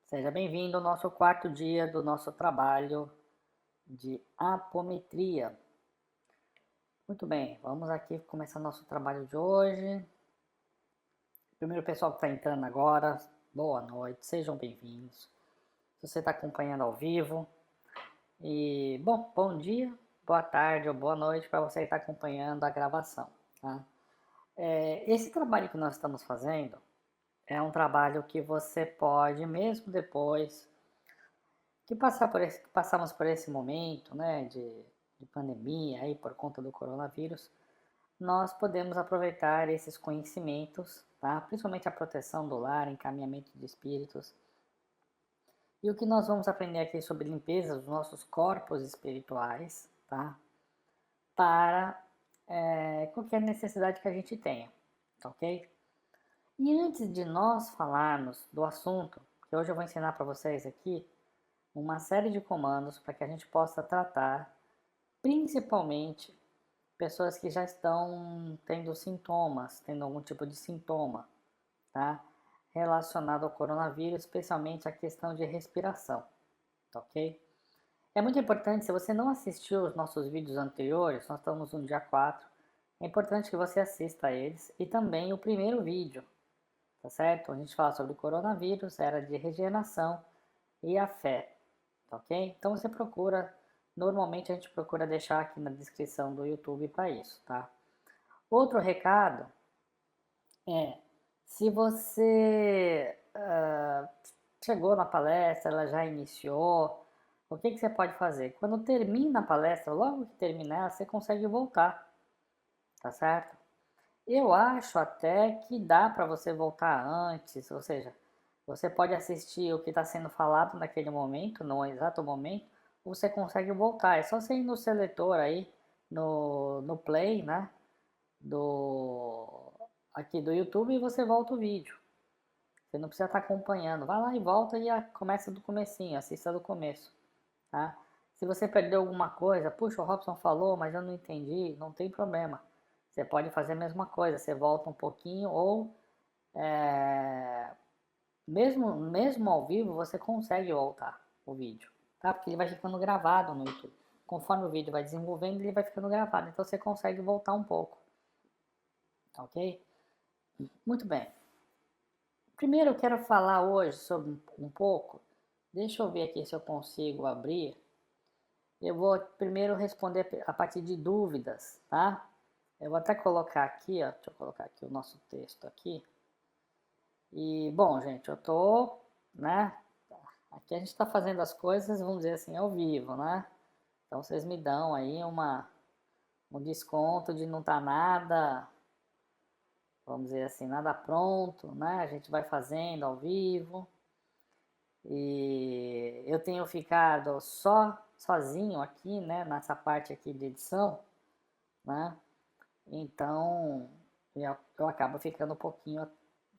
Seja bem-vindo ao nosso quarto dia do nosso trabalho de apometria. Muito bem, vamos aqui começar nosso trabalho de hoje. Primeiro pessoal que está entrando agora, boa noite, sejam bem-vindos. Se você está acompanhando ao vivo, bom dia, boa tarde ou boa noite para você que está acompanhando a gravação. Tá? Esse trabalho que nós estamos fazendo é um trabalho que você pode, mesmo depois passamos por esse momento, né, de pandemia aí por conta do coronavírus, nós podemos aproveitar esses conhecimentos, tá? Principalmente a proteção do lar, encaminhamento de espíritos. E o que nós vamos aprender aqui sobre limpeza dos nossos corpos espirituais, tá? Para qualquer necessidade que a gente tenha, tá ok? E antes de nós falarmos do assunto, que hoje eu vou ensinar para vocês aqui, uma série de comandos para que a gente possa tratar principalmente pessoas que já estão tendo sintomas, tendo algum tipo de sintoma, tá? Relacionado ao coronavírus, especialmente a questão de respiração, tá ok? É muito importante, se você não assistiu os nossos vídeos anteriores, nós estamos no dia 4, é importante que você assista a eles e também o primeiro vídeo, tá certo? A gente fala sobre o coronavírus, era de regeneração e a fé, tá ok? Então você procura, normalmente a gente procura deixar aqui na descrição do YouTube para isso, tá? Outro recado é, se você chegou na palestra, ela já iniciou, o que você pode fazer? Quando termina a palestra, logo que terminar, você consegue voltar, tá certo? Eu acho até que dá para você voltar antes, ou seja, você pode assistir o que está sendo falado naquele momento, no exato momento, ou você consegue voltar. É só você ir no seletor aí, no play, né? Aqui do YouTube e você volta o vídeo. Você não precisa estar acompanhando. Vai lá e volta e começa do comecinho, assista do começo, tá? Se você perdeu alguma coisa, puxa, o Robson falou, mas eu não entendi, não tem problema. Você pode fazer a mesma coisa, você volta um pouquinho ou mesmo ao vivo você consegue voltar o vídeo, tá? Porque ele vai ficando gravado no YouTube. Conforme o vídeo vai desenvolvendo, ele vai ficando gravado, então você consegue voltar um pouco, tá ok? Muito bem. Primeiro eu quero falar hoje sobre um pouco, deixa eu ver aqui se eu consigo abrir. Eu vou primeiro responder a partir de dúvidas, tá? Eu vou até colocar aqui, ó, deixa eu colocar aqui o nosso texto aqui. E, bom, gente, eu tô, né, aqui a gente está fazendo as coisas, vamos dizer assim, ao vivo, né? Então vocês me dão aí um desconto de não tá nada, vamos dizer assim, nada pronto, né? A gente vai fazendo ao vivo. E eu tenho ficado sozinho aqui, né, nessa parte aqui de edição, né? Então eu acabo ficando um pouquinho,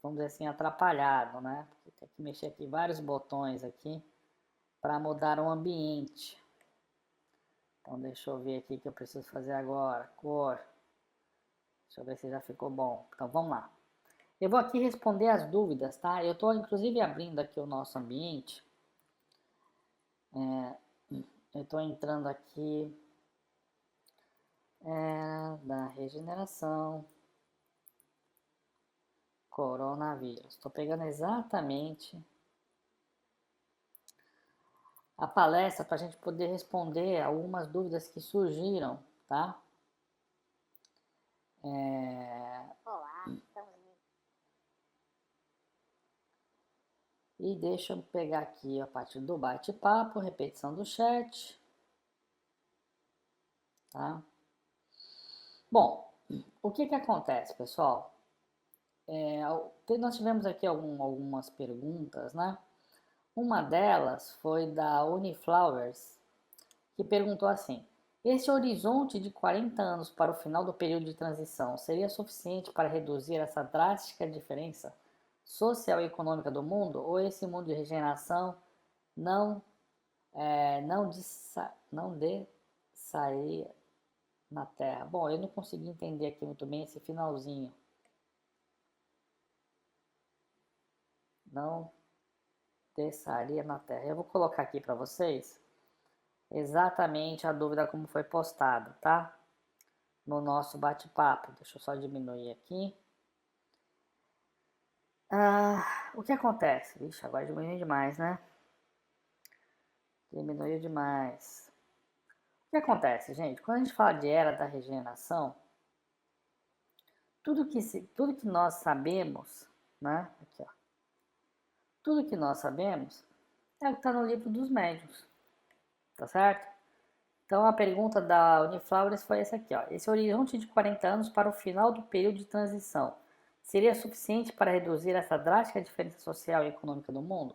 vamos dizer assim, atrapalhado, né? Porque tem que mexer aqui vários botões aqui para mudar o ambiente. Então deixa eu ver aqui o que eu preciso fazer agora. Cor. Deixa eu ver se já ficou bom. Então vamos lá. Eu vou aqui responder as dúvidas, tá? Eu estou inclusive abrindo aqui o nosso ambiente. Eu estou entrando aqui da regeneração, coronavírus. Estou pegando exatamente a palestra para a gente poder responder algumas dúvidas que surgiram, tá? Olá, estamos E deixa eu pegar aqui a parte do bate-papo, repetição do chat, tá? Bom, o que acontece, pessoal? Nós tivemos aqui algumas perguntas, né? Uma delas foi da Uniflowers, que perguntou assim: esse horizonte de 40 anos para o final do período de transição seria suficiente para reduzir essa drástica diferença social e econômica do mundo? Ou esse mundo de regeneração não, não de sair na Terra? Bom, eu não consegui entender aqui muito bem esse finalzinho. Não desçaria na Terra. Eu vou colocar aqui para vocês exatamente a dúvida como foi postada, tá? No nosso bate-papo. Deixa eu só diminuir aqui. O que acontece? Vixe, agora diminuiu demais, né? Diminuiu demais. O que acontece, gente? Quando a gente fala de era da regeneração, tudo que nós sabemos, né? Aqui, ó. Tudo que nós sabemos é o que está no livro dos médiuns, tá certo? Então a pergunta da Uniflowers foi essa aqui, ó. Esse horizonte de 40 anos para o final do período de transição seria suficiente para reduzir essa drástica diferença social e econômica do mundo?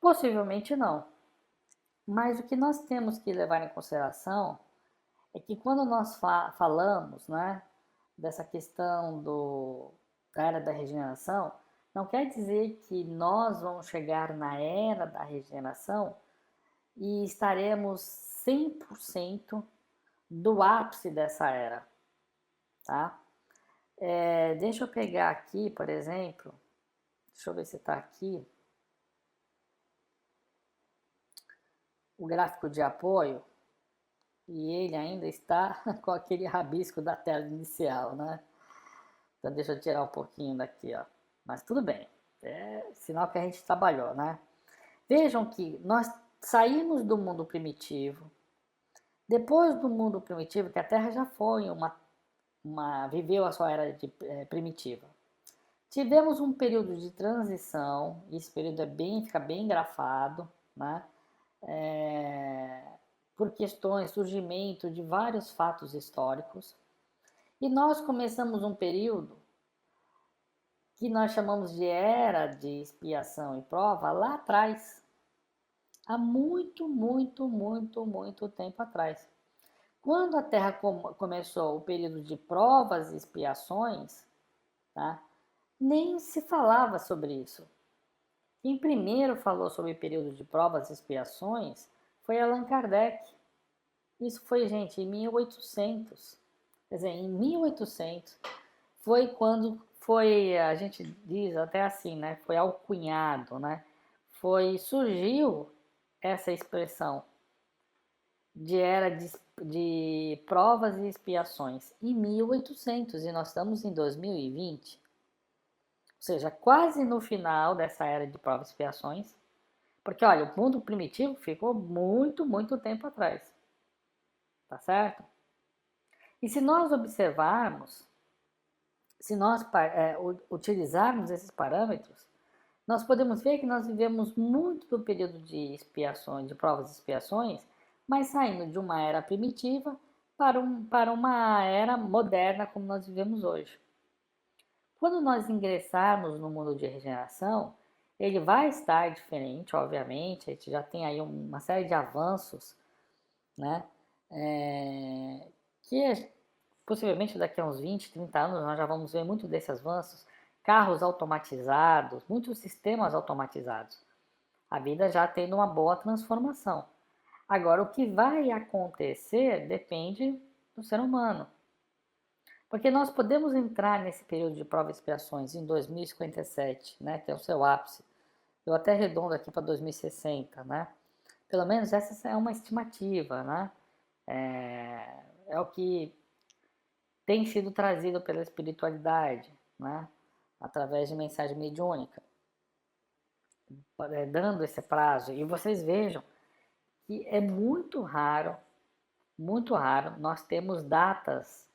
Possivelmente não. Mas o que nós temos que levar em consideração é que quando nós falamos, né, dessa questão da era da regeneração, não quer dizer que nós vamos chegar na era da regeneração e estaremos 100% do ápice dessa era, tá? Deixa eu pegar aqui, por exemplo, deixa eu ver se está aqui, o gráfico de apoio, e ele ainda está com aquele rabisco da tela inicial, né? Então deixa eu tirar um pouquinho daqui, ó. Mas tudo bem, é sinal que a gente trabalhou, né? Vejam que nós saímos do mundo primitivo. Depois do mundo primitivo, que a Terra já foi viveu a sua era primitiva. Tivemos um período de transição, e esse período fica bem grafado, né? Por questões, surgimento de vários fatos históricos. E nós começamos um período que nós chamamos de era de expiação e prova lá atrás, há muito, muito, muito, muito tempo atrás. Quando a Terra começou o período de provas e expiações, tá? Nem se falava sobre isso. Quem primeiro falou sobre o período de provas e expiações foi Allan Kardec. Isso foi, gente, em 1800. Quer dizer, em 1800 foi quando a gente diz até assim, né? Foi alcunhado, né? Surgiu essa expressão de era de provas e expiações em 1800 e nós estamos em 2020, ou seja, quase no final dessa era de provas e expiações, porque olha, o mundo primitivo ficou muito, muito tempo atrás, tá certo? E se nós observarmos, se nós utilizarmos esses parâmetros, nós podemos ver que nós vivemos muito do período de expiações, de provas e expiações, mas saindo de uma era primitiva para uma era moderna como nós vivemos hoje. Quando nós ingressarmos no mundo de regeneração, ele vai estar diferente, obviamente, a gente já tem aí uma série de avanços, né? Que possivelmente daqui a uns 20, 30 anos nós já vamos ver muito desses avanços, carros automatizados, muitos sistemas automatizados. A vida já tendo uma boa transformação. Agora, o que vai acontecer depende do ser humano. Porque nós podemos entrar nesse período de provas e expiações em 2057, né, que é o seu ápice. Eu até arredondo aqui para 2060, né? Pelo menos essa é uma estimativa, né? É o que tem sido trazido pela espiritualidade, né? Através de mensagem mediúnica, dando esse prazo. E vocês vejam que é muito raro, nós temos datas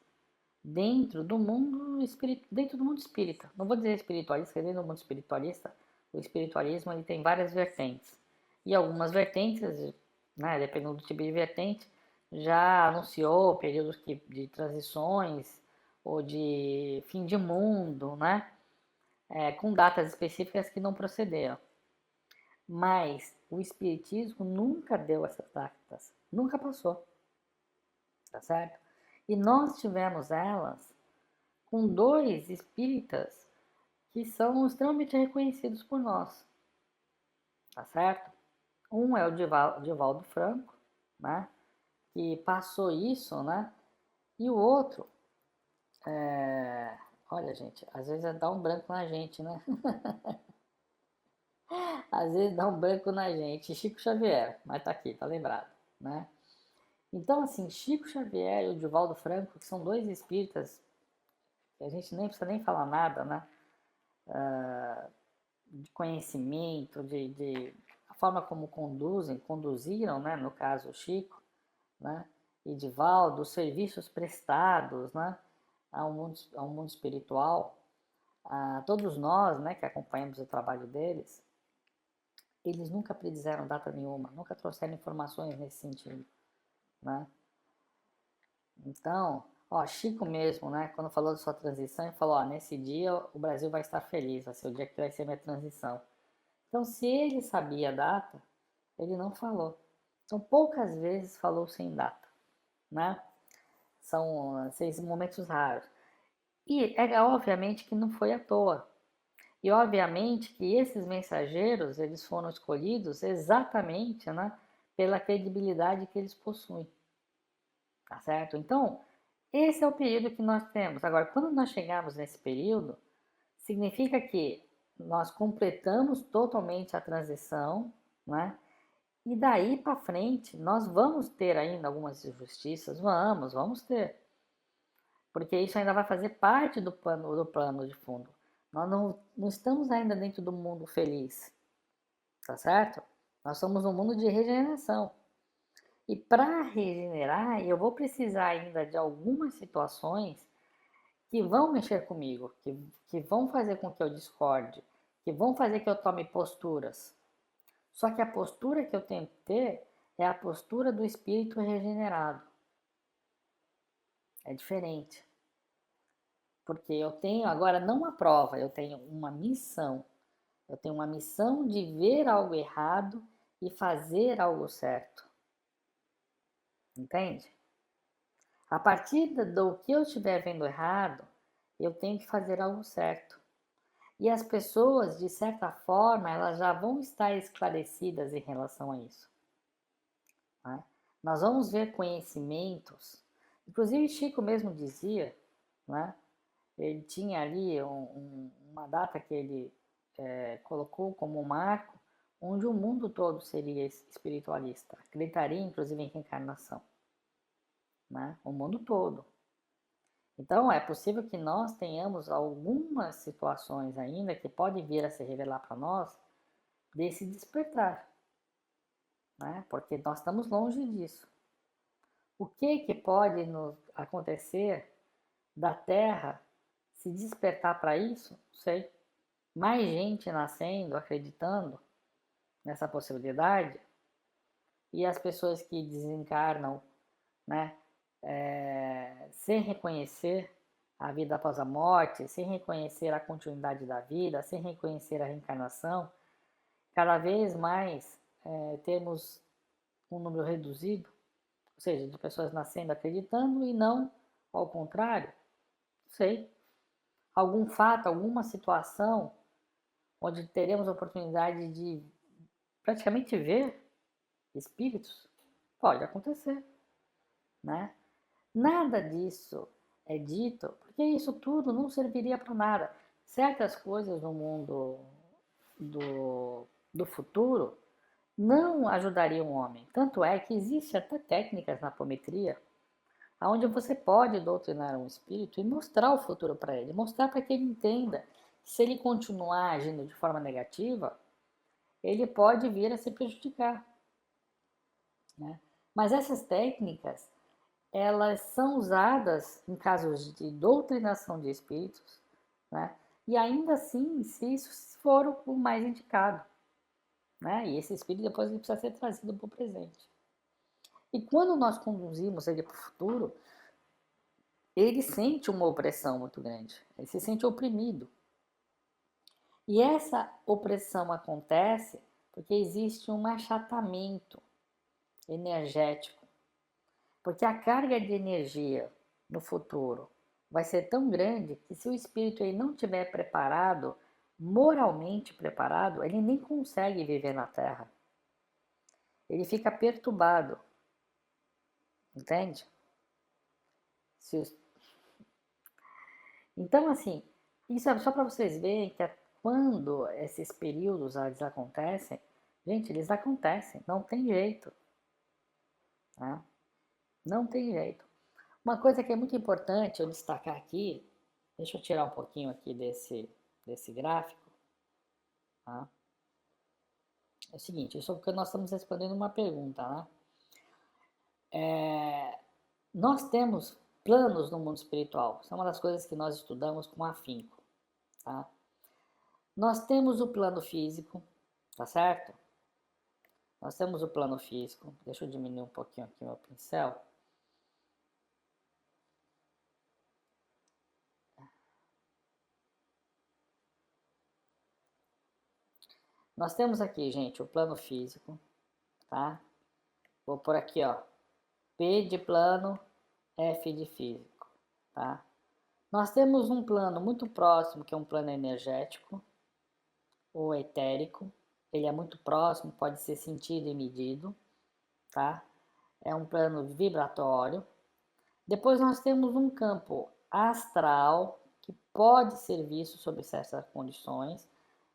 dentro do mundo espírita. Não vou dizer espiritualista, porque dentro do mundo espiritualista, o espiritualismo ele tem várias vertentes. E algumas vertentes, né, dependendo do tipo de vertente, já anunciou períodos de transições ou de fim de mundo, né, com datas específicas que não procederam. Mas o espiritismo nunca deu essas datas, nunca passou, tá certo? E nós tivemos elas com dois espíritas que são extremamente reconhecidos por nós, tá certo? Um é o Divaldo Franco, né, que passou isso, né, e o outro, olha gente, às vezes dá um branco na gente, né, Às vezes dá um branco na gente. Chico Xavier, mas tá aqui, tá lembrado, né? Então, assim, Chico Xavier e o Divaldo Franco, que são dois espíritas, que a gente nem precisa nem falar nada, né? De conhecimento, de a forma como conduziram, né? No caso, o Chico, né? E Divaldo, os serviços prestados, né? Ao mundo espiritual, a todos nós, né? Que acompanhamos o trabalho deles, eles nunca predizeram data nenhuma, nunca trouxeram informações nesse sentido, né? Então, ó, Chico mesmo, né, quando falou da sua transição, ele falou, ó, nesse dia o Brasil vai estar feliz, vai ser o dia que vai ser minha transição. Então, se ele sabia a data, ele não falou. Então, poucas vezes falou sem data, né? São seis momentos raros. E é obviamente que não foi à toa. E obviamente que esses mensageiros, eles foram escolhidos exatamente, né, pela credibilidade que eles possuem. Tá certo? Então, esse é o período que nós temos. Agora, quando nós chegarmos nesse período, significa que nós completamos totalmente a transição, né? E daí para frente, nós vamos ter ainda algumas injustiças, vamos ter. Porque isso ainda vai fazer parte do plano de fundo. Nós não estamos ainda dentro do mundo feliz, tá certo? Nós somos um mundo de regeneração. E para regenerar, eu vou precisar ainda de algumas situações que vão mexer comigo, que vão fazer com que eu discorde, que vão fazer que eu tome posturas. Só que a postura que eu tenho que ter é a postura do espírito regenerado. É diferente. Porque eu tenho agora não uma prova, eu tenho uma missão. Eu tenho uma missão de ver algo errado e fazer algo certo. Entende? A partir do que eu estiver vendo errado, eu tenho que fazer algo certo. E as pessoas, de certa forma, elas já vão estar esclarecidas em relação a isso. Né? Nós vamos ver conhecimentos. Inclusive, Chico mesmo dizia, né? Ele tinha ali uma data que ele colocou como marco, onde o mundo todo seria espiritualista. Acreditaria, inclusive, em reencarnação. Né? O mundo todo. Então, é possível que nós tenhamos algumas situações ainda que podem vir a se revelar para nós desse despertar, né? Porque nós estamos longe disso. O que pode nos acontecer da Terra se despertar para isso? Não sei. Mais gente nascendo, acreditando nessa possibilidade, e as pessoas que desencarnam, né, sem reconhecer a vida após a morte, sem reconhecer a continuidade da vida, sem reconhecer a reencarnação, cada vez mais temos um número reduzido, ou seja, de pessoas nascendo acreditando e não ao contrário. Não sei. Algum fato, alguma situação onde teremos a oportunidade de praticamente ver espíritos, pode acontecer, né? Nada disso é dito, porque isso tudo não serviria para nada. Certas coisas no mundo do futuro não ajudariam o homem. Tanto é que existe até técnicas na apometria, onde você pode doutrinar um espírito e mostrar o futuro para ele, mostrar para que ele entenda que se ele continuar agindo de forma negativa, ele pode vir a se prejudicar. Né? Mas essas técnicas, elas são usadas em casos de doutrinação de espíritos, né? E ainda assim, se isso for o mais indicado, né? E esse espírito depois ele precisa ser trazido para o presente. E quando nós conduzimos ele para o futuro, ele sente uma opressão muito grande, ele se sente oprimido. E essa opressão acontece porque existe um achatamento energético. Porque a carga de energia no futuro vai ser tão grande que se o espírito ele não estiver preparado, moralmente preparado, ele nem consegue viver na Terra. Ele fica perturbado. Entende? Então, assim, isso é só para vocês verem que quando esses períodos eles acontecem, gente, eles acontecem, não tem jeito, tá? Não tem jeito. Uma coisa que é muito importante eu destacar aqui, deixa eu tirar um pouquinho aqui desse gráfico, tá? É o seguinte, isso é porque nós estamos respondendo uma pergunta, né? Nós temos planos no mundo espiritual, isso é uma das coisas que nós estudamos com afinco, tá? Nós temos o plano físico, tá certo? Nós temos o plano físico, deixa eu diminuir um pouquinho aqui meu pincel. Nós temos aqui, gente, o plano físico, tá? Vou por aqui, ó, P de plano, F de físico, tá? Nós temos um plano muito próximo, que é um plano energético ou etérico. Ele é muito próximo, pode ser sentido e medido, tá? É um plano vibratório. Depois nós temos um campo astral, que pode ser visto sob certas condições.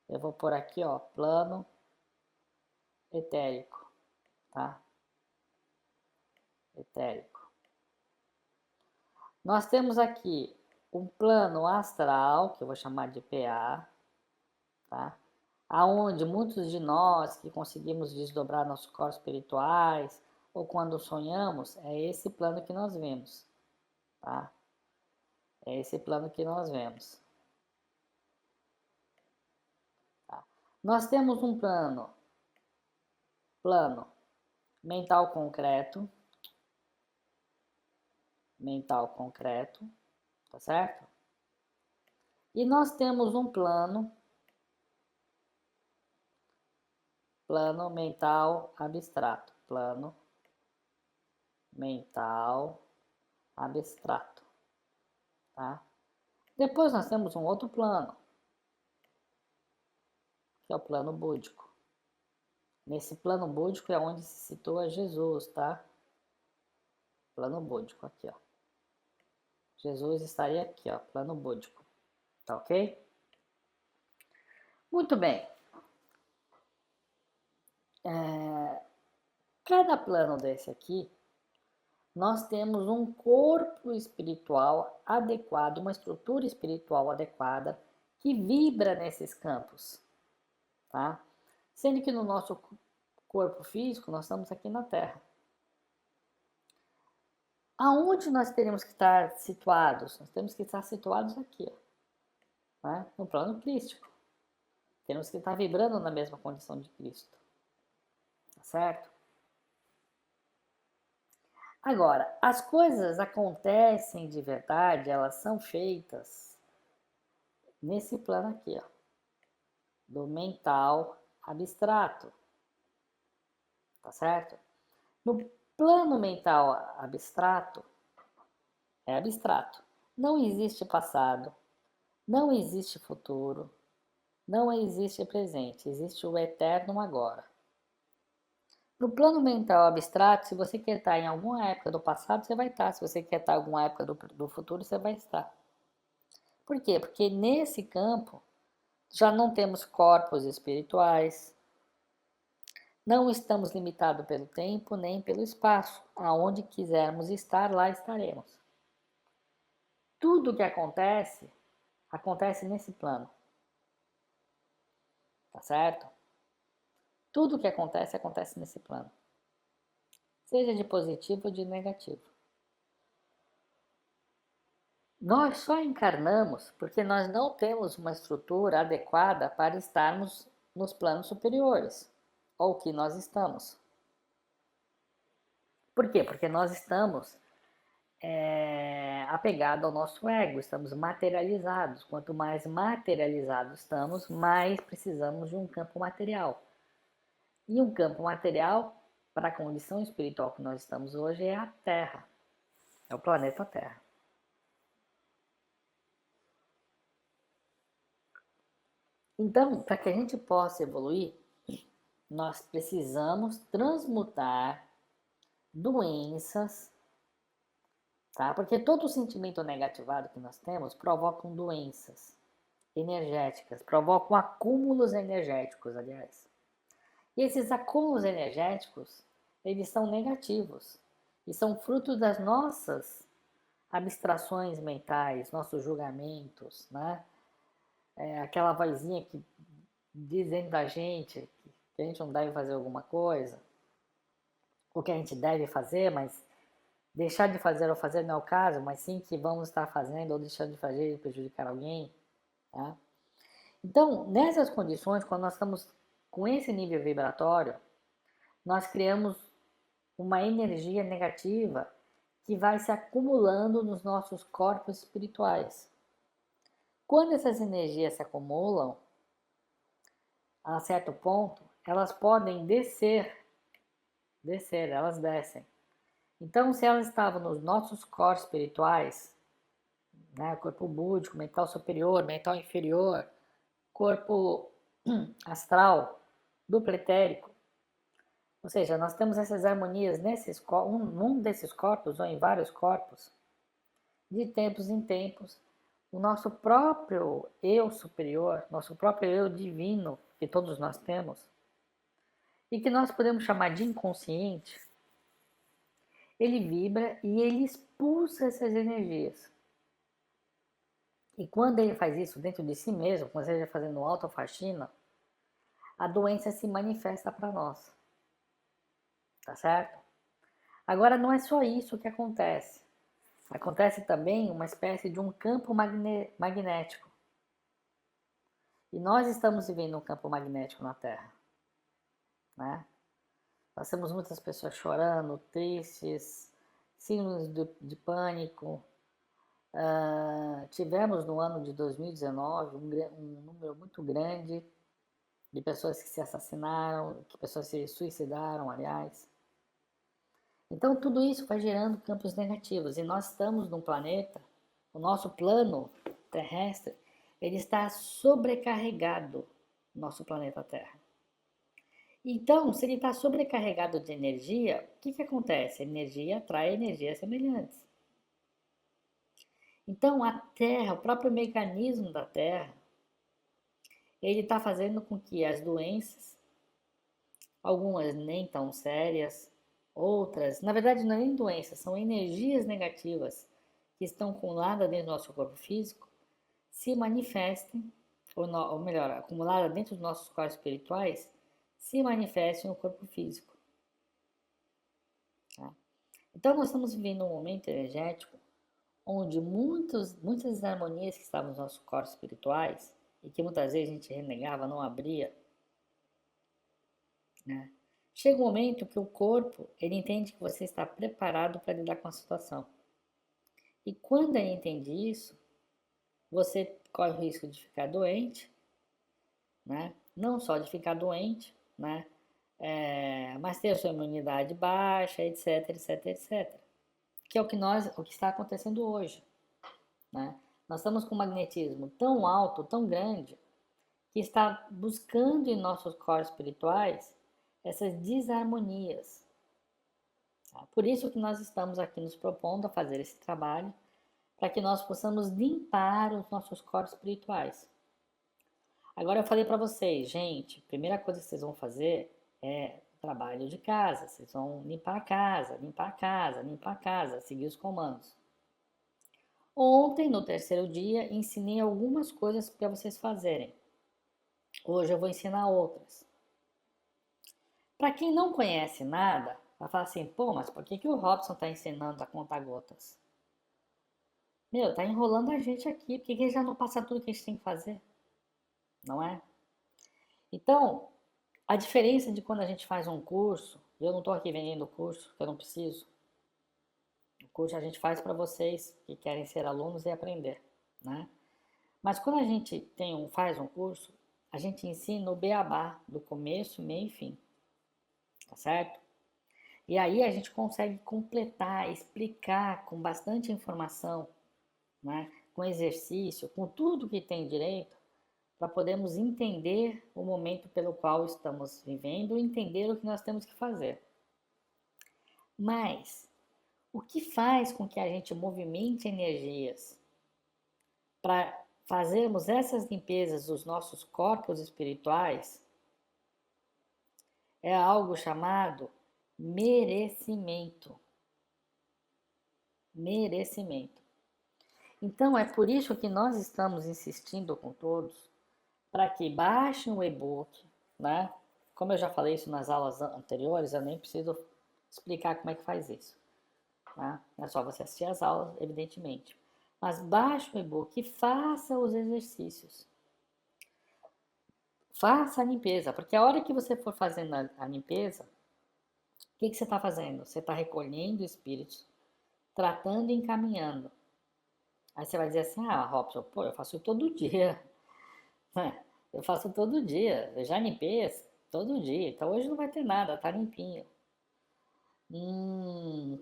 Eu vou por aqui, ó, plano etérico, tá? Etérico. Nós temos aqui um plano astral, que eu vou chamar de PA, tá? Aonde muitos de nós que conseguimos desdobrar nossos corpos espirituais, ou quando sonhamos, é esse plano que nós vemos, tá? É esse plano que nós vemos. Tá? Nós temos um plano mental concreto, tá certo? E nós temos um plano mental abstrato, plano mental abstrato, tá? Depois nós temos um outro plano, que é o plano búdico. Nesse plano búdico é onde se situa Jesus, tá? Plano búdico, aqui, ó. Jesus estaria aqui, ó, plano búdico, tá ok? Muito bem. Cada plano desse aqui, nós temos um corpo espiritual adequado, uma estrutura espiritual adequada que vibra nesses campos, tá? Sendo que no nosso corpo físico, nós estamos aqui na Terra. Aonde nós teremos que estar situados? Nós temos que estar situados aqui, ó, né? No plano crístico. Temos que estar vibrando na mesma condição de Cristo, tá certo? Agora, as coisas acontecem de verdade, elas são feitas nesse plano aqui, ó, do mental abstrato, tá certo? No plano mental abstrato, é abstrato. Não existe passado, não existe futuro, não existe presente, existe o eterno agora. No plano mental abstrato, se você quer estar em alguma época do passado, você vai estar. Se você quer estar em alguma época do futuro, você vai estar. Por quê? Porque nesse campo já não temos corpos espirituais, não estamos limitados pelo tempo nem pelo espaço. Aonde quisermos estar, lá estaremos. Tudo que acontece, acontece nesse plano. Tá certo? Tudo que acontece, acontece nesse plano. Seja de positivo ou de negativo. Nós só encarnamos porque nós não temos uma estrutura adequada para estarmos nos planos superiores, ou que nós estamos. Por quê? Porque nós estamos apegados ao nosso ego, estamos materializados. Quanto mais materializados estamos, mais precisamos de um campo material. E um campo material, para a condição espiritual que nós estamos hoje, é a Terra, é o planeta Terra. Então, para que a gente possa evoluir, nós precisamos transmutar doenças, tá? Porque todo sentimento negativado que nós temos provocam doenças, energéticas, provocam acúmulos energéticos, aliás. E esses acúmulos energéticos, eles são negativos e são fruto das nossas abstrações mentais, nossos julgamentos, né? Aquela vozinha que diz dentro da gente que a gente não deve fazer alguma coisa, ou que a gente deve fazer, mas deixar de fazer ou fazer não é o caso, mas sim que vamos estar fazendo ou deixando de fazer e prejudicar alguém, tá? Então, nessas condições, quando nós estamos com esse nível vibratório, nós criamos uma energia negativa que vai se acumulando nos nossos corpos espirituais. Quando essas energias se acumulam, a certo ponto, elas podem descer, elas descem. Então, se elas estavam nos nossos corpos espirituais, né, corpo búdico, mental superior, mental inferior, corpo astral, duplo etérico, ou seja, nós temos essas harmonias num desses corpos ou em vários corpos, de tempos em tempos, o nosso próprio eu superior, nosso próprio eu divino, que todos nós temos, e que nós podemos chamar de inconsciente, ele vibra e ele expulsa essas energias. E quando ele faz isso dentro de si mesmo, quando ele está fazendo autofaxina, a doença se manifesta para nós. Tá certo? Agora, não é só isso que acontece. Acontece também uma espécie de um campo magnético. E nós estamos vivendo um campo magnético na Terra, né? Nós temos muitas pessoas chorando, tristes, síndromes de pânico. Tivemos no ano de 2019 um número muito grande de pessoas que se assassinaram, que pessoas se suicidaram, aliás. Então, tudo isso vai gerando campos negativos. E nós estamos num planeta, o nosso plano terrestre, ele está sobrecarregado, nosso planeta Terra. Então, se ele está sobrecarregado de energia, o que acontece? A energia atrai energias semelhantes. Então, a Terra, o próprio mecanismo da Terra, ele está fazendo com que as doenças, algumas nem tão sérias, outras, na verdade não é nem doenças, são energias negativas que estão acumuladas dentro do nosso corpo físico, se manifestem, ou melhor, acumuladas dentro dos nossos corpos espirituais, se manifestem no corpo físico. Tá? Então nós estamos vivendo um momento energético onde muitas desarmonias que estavam nos nossos corpos espirituais e que muitas vezes a gente renegava, não abria, né? Chega um momento que o corpo, ele entende que você está preparado para lidar com a situação. E quando ele entende isso, você corre o risco de ficar doente, né? Não só de ficar doente, né? Mas ter a sua imunidade baixa, etc, etc, etc. Que é o que está acontecendo hoje, né? Nós estamos com um magnetismo tão alto, tão grande, que está buscando em nossos corpos espirituais essas desarmonias. Tá? Por isso que nós estamos aqui nos propondo a fazer esse trabalho, para que nós possamos limpar os nossos corpos espirituais. Agora eu falei para vocês, gente, a primeira coisa que vocês vão fazer é trabalho de casa. Vocês vão limpar a casa, limpar a casa, limpar a casa, seguir os comandos. Ontem, no terceiro dia, ensinei algumas coisas para vocês fazerem. Hoje eu vou ensinar outras. Para quem não conhece nada, vai falar assim, pô, mas por que o Robson está ensinando a contar gotas? Meu, tá enrolando a gente aqui, por que ele já não passa tudo que a gente tem que fazer? Não é? Então, a diferença de quando a gente faz um curso, eu não estou aqui vendendo o curso, que eu não preciso. O curso a gente faz para vocês que querem ser alunos e aprender, né? Mas quando a gente faz um curso, a gente ensina o beabá, do começo, meio e fim, tá certo? E aí a gente consegue completar, explicar com bastante informação, né? Com exercício, com tudo que tem direito, para podermos entender o momento pelo qual estamos vivendo e entender o que nós temos que fazer. Mas, o que faz com que a gente movimente energias para fazermos essas limpezas dos nossos corpos espirituais é algo chamado merecimento. Merecimento. Então, é por isso que nós estamos insistindo com todos para que baixem o e-book, né? Como eu já falei isso nas aulas anteriores, eu nem preciso explicar como é que faz isso. Tá? É só você assistir as aulas, evidentemente. Mas baixe o e-book e faça os exercícios. Faça a limpeza, porque a hora que você for fazendo a limpeza, o que você está fazendo? Você está recolhendo espíritos, tratando e encaminhando. Aí você vai dizer assim, ah, Robson, pô, eu faço todo dia. Eu faço todo dia, eu já limpei todo dia, então hoje não vai ter nada, tá limpinho.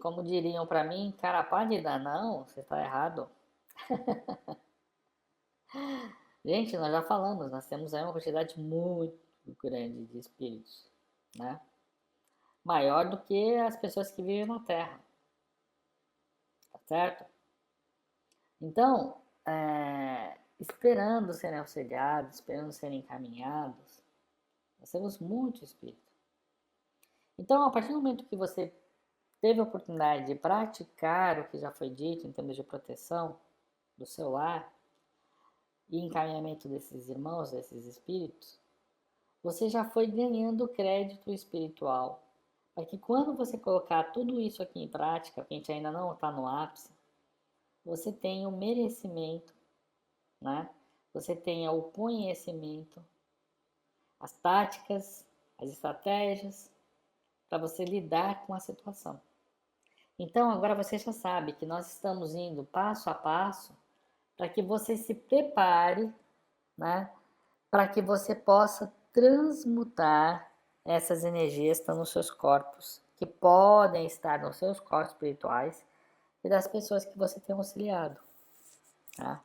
Como diriam pra mim, cara, pálida, não, você tá errado. Gente, nós já falamos, nós temos aí uma quantidade muito grande de espíritos, né? Maior do que as pessoas que vivem na Terra, tá certo? Então, esperando serem auxiliados, esperando serem encaminhados, nós temos muito espírito. Então, a partir do momento que você teve a oportunidade de praticar o que já foi dito em termos de proteção do seu lar e encaminhamento desses irmãos, desses espíritos, você já foi ganhando crédito espiritual. Para que quando você colocar tudo isso aqui em prática, porque a gente ainda não está no ápice, você tenha o merecimento, né? Você tenha o conhecimento, as táticas, as estratégias para você lidar com a situação. Então agora você já sabe que nós estamos indo passo a passo para que você se prepare, né? Para que você possa transmutar essas energias que estão nos seus corpos, que podem estar nos seus corpos espirituais e das pessoas que você tem auxiliado, tá?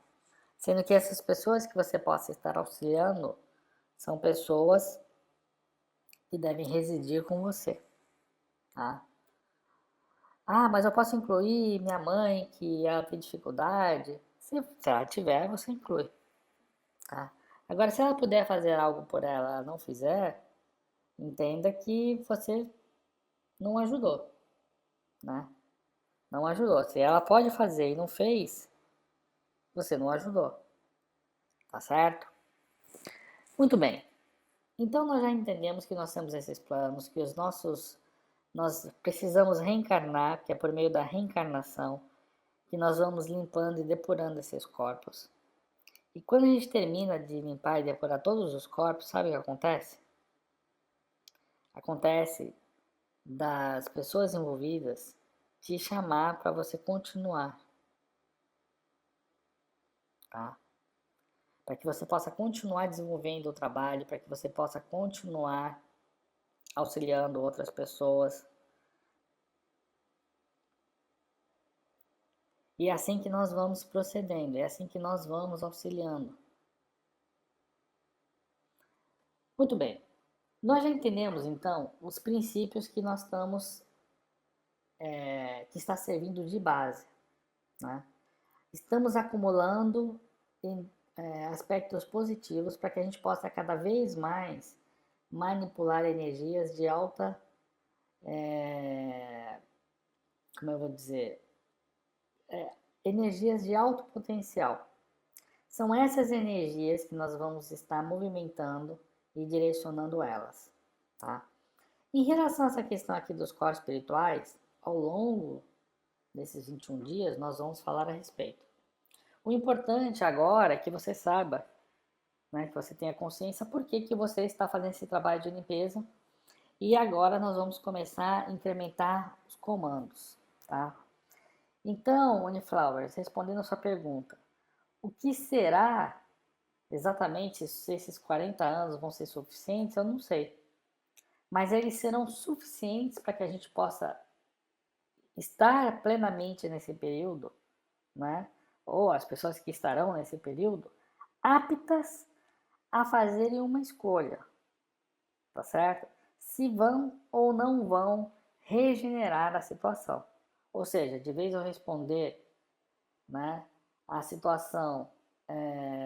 Sendo que essas pessoas que você possa estar auxiliando são pessoas que devem residir com você, tá? Ah, mas eu posso incluir minha mãe, que ela tem dificuldade. Se ela tiver, você inclui, tá? Agora, se ela puder fazer algo por ela, ela não fizer, entenda que você não ajudou, né? Não ajudou. Se ela pode fazer e não fez, você não ajudou, tá certo? Muito bem. Então nós já entendemos que nós temos esses planos, que nós precisamos reencarnar, que é por meio da reencarnação que nós vamos limpando e depurando esses corpos. E quando a gente termina de limpar e depurar todos os corpos, sabe o que acontece? Acontece das pessoas envolvidas te chamar para você continuar, tá? Para que você possa continuar desenvolvendo o trabalho, para que você possa continuar auxiliando outras pessoas. E é assim que nós vamos procedendo, é assim que nós vamos auxiliando. Muito bem. Nós já entendemos, então, os princípios que nós estamos, que está servindo de base, né? Estamos acumulando aspectos positivos para que a gente possa cada vez mais manipular energias de alta, como eu vou dizer, energias de alto potencial. São essas energias que nós vamos estar movimentando e direcionando elas, tá? Em relação a essa questão aqui dos corpos espirituais, ao longo desses 21 dias, nós vamos falar a respeito. O importante agora é que você saiba, né, que você tenha consciência por que você está fazendo esse trabalho de limpeza. E agora nós vamos começar a incrementar os comandos, tá? Então, Uniflowers, respondendo a sua pergunta, o que será exatamente se esses 40 anos vão ser suficientes, eu não sei. Mas eles serão suficientes para que a gente possa estar plenamente nesse período, né? Ou as pessoas que estarão nesse período, aptas a fazerem uma escolha, tá certo? Se vão ou não vão regenerar a situação. Ou seja, de vez eu responder, né, a situação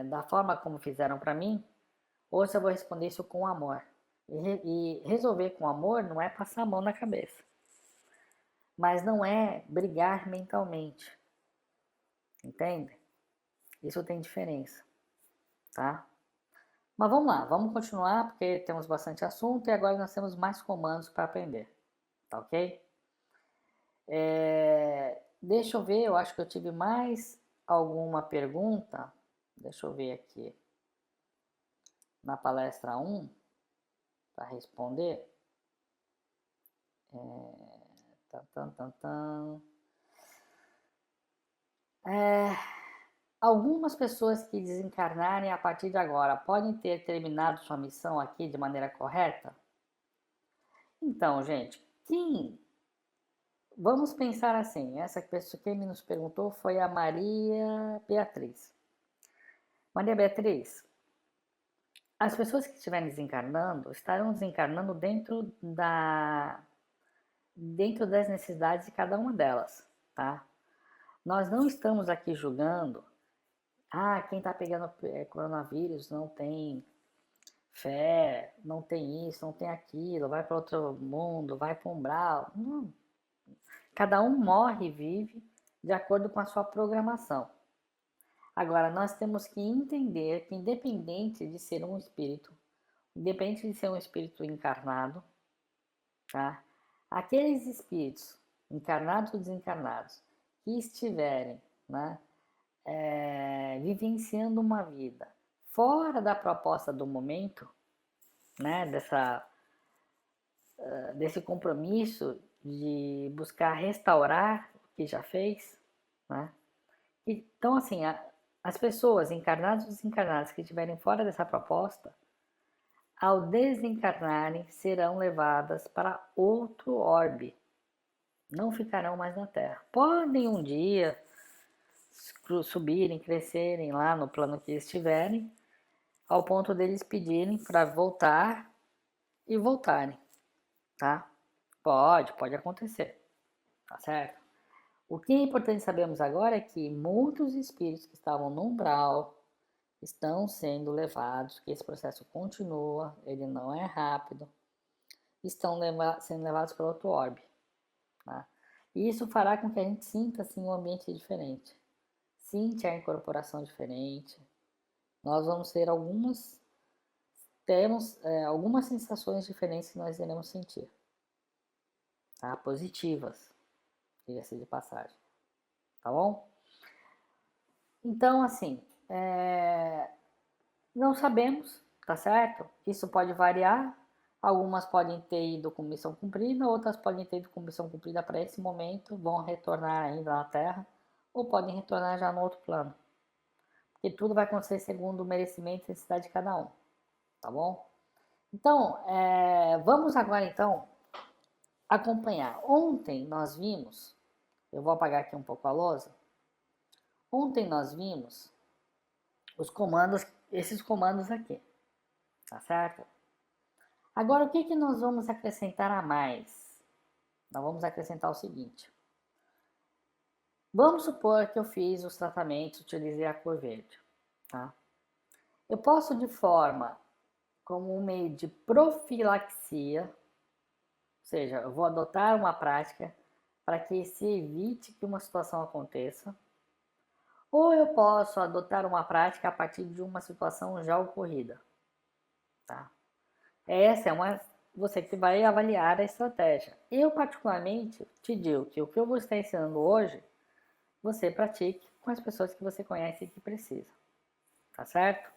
da forma como fizeram para mim, ou se eu vou responder isso com amor. E resolver com amor não é passar a mão na cabeça, mas não é brigar mentalmente, entende? Isso tem diferença, tá? Mas vamos lá, vamos continuar porque temos bastante assunto e agora nós temos mais comandos para aprender, tá ok? Deixa eu ver, eu acho que eu tive mais alguma pergunta. Deixa eu ver aqui na palestra 1 para responder. Tan, tan, tan. Algumas pessoas que desencarnarem a partir de agora podem ter terminado sua missão aqui de maneira correta? Então, gente, vamos pensar assim, essa pessoa que nos perguntou foi a Maria Beatriz. Maria Beatriz, as pessoas que estiverem desencarnando estarão desencarnando dentro das necessidades de cada uma delas, tá? Nós não estamos aqui julgando, quem está pegando coronavírus não tem fé, não tem isso, não tem aquilo, vai para outro mundo, vai para um umbral. Não. Cada um morre e vive de acordo com a sua programação. Agora, nós temos que entender que independente de ser um espírito, independente de ser um espírito encarnado, tá? Aqueles espíritos, encarnados ou desencarnados, que estiverem, né, vivenciando uma vida fora da proposta do momento, né, desse compromisso de buscar restaurar o que já fez, né? Então, assim, as pessoas encarnadas ou desencarnadas que estiverem fora dessa proposta, ao desencarnarem, serão levadas para outro orbe. Não ficarão mais na Terra. Podem um dia subirem, crescerem lá no plano que estiverem, ao ponto deles pedirem para voltar e voltarem, tá? Pode acontecer, tá certo? O que é importante sabermos agora é que muitos espíritos que estavam no umbral estão sendo levados, que esse processo continua, ele não é rápido, estão sendo levados para outro orbe, tá? E isso fará com que a gente sinta assim, um ambiente diferente, sinta a incorporação diferente. Nós vamos ter algumas sensações diferentes que nós iremos sentir, tá? Positivas, diga-se de passagem, tá bom? Então, assim, não sabemos, tá certo? Isso pode variar. Algumas podem ter ido com missão cumprida, outras podem ter ido com missão cumprida para esse momento, vão retornar ainda na Terra, ou podem retornar já no outro plano. Porque tudo vai acontecer segundo o merecimento e necessidade de cada um, tá bom? Então, vamos agora então acompanhar. Ontem nós vimos, eu vou apagar aqui um pouco a lousa. Ontem nós vimos esses comandos aqui, tá certo? Agora, o que nós vamos acrescentar a mais? Nós vamos acrescentar o seguinte. Vamos supor que eu fiz os tratamentos, utilizei a cor verde, tá? Eu posso, de forma como um meio de profilaxia, ou seja, eu vou adotar uma prática para que se evite que uma situação aconteça, ou eu posso adotar uma prática a partir de uma situação já ocorrida, tá? Essa é você que vai avaliar a estratégia. Eu, particularmente, te digo que o que eu vou estar ensinando hoje, você pratique com as pessoas que você conhece e que precisa. Tá certo?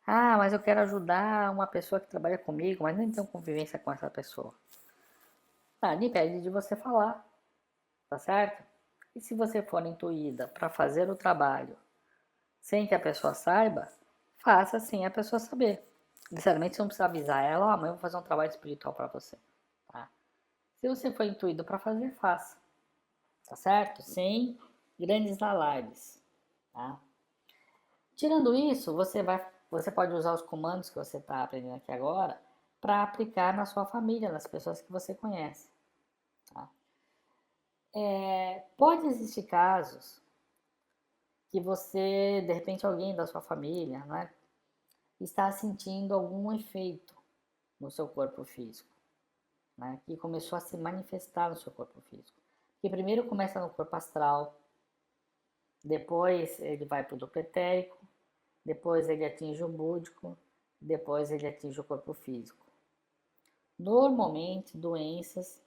Mas eu quero ajudar uma pessoa que trabalha comigo, mas nem tenho convivência com essa pessoa. Impede de você falar. Tá certo? E se você for intuída para fazer o trabalho sem que a pessoa saiba, faça sem a pessoa saber. Sinceramente, você não precisa avisar ela, amanhã eu vou fazer um trabalho espiritual para você. Tá? Se você for intuído para fazer, faça. Tá certo? Sem grandes alardes. Tá? Tirando isso, você pode usar os comandos que você está aprendendo aqui agora para aplicar na sua família, nas pessoas que você conhece. Tá? Pode existir casos que você, de repente, alguém da sua família, né, está sentindo algum efeito no seu corpo físico, né, que começou a se manifestar no seu corpo físico. Que primeiro começa no corpo astral, depois ele vai para o duplo etérico, depois ele atinge o búdico, depois ele atinge o corpo físico. Normalmente, doenças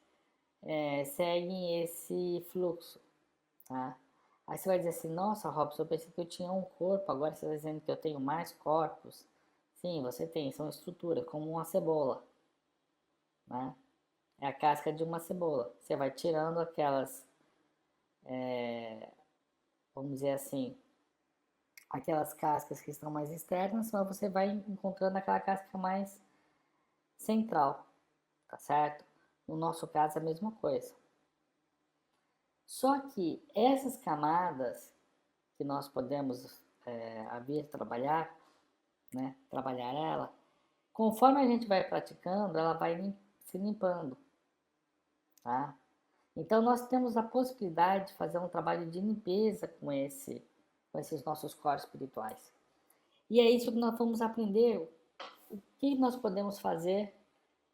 seguem esse fluxo, tá? Aí você vai dizer assim, nossa, Robson, eu pensei que eu tinha um corpo, agora você está dizendo que eu tenho mais corpos. Sim, você tem, são estruturas, como uma cebola, né? É a casca de uma cebola. Você vai tirando aquelas, vamos dizer assim, aquelas cascas que estão mais externas, mas você vai encontrando aquela casca mais central, tá certo? No nosso caso é a mesma coisa. Só que essas camadas que nós podemos vir trabalhar, né, trabalhar ela, conforme a gente vai praticando, ela vai se limpando, tá? Então nós temos a possibilidade de fazer um trabalho de limpeza com esses nossos corpos espirituais. E é isso que nós vamos aprender, o que nós podemos fazer,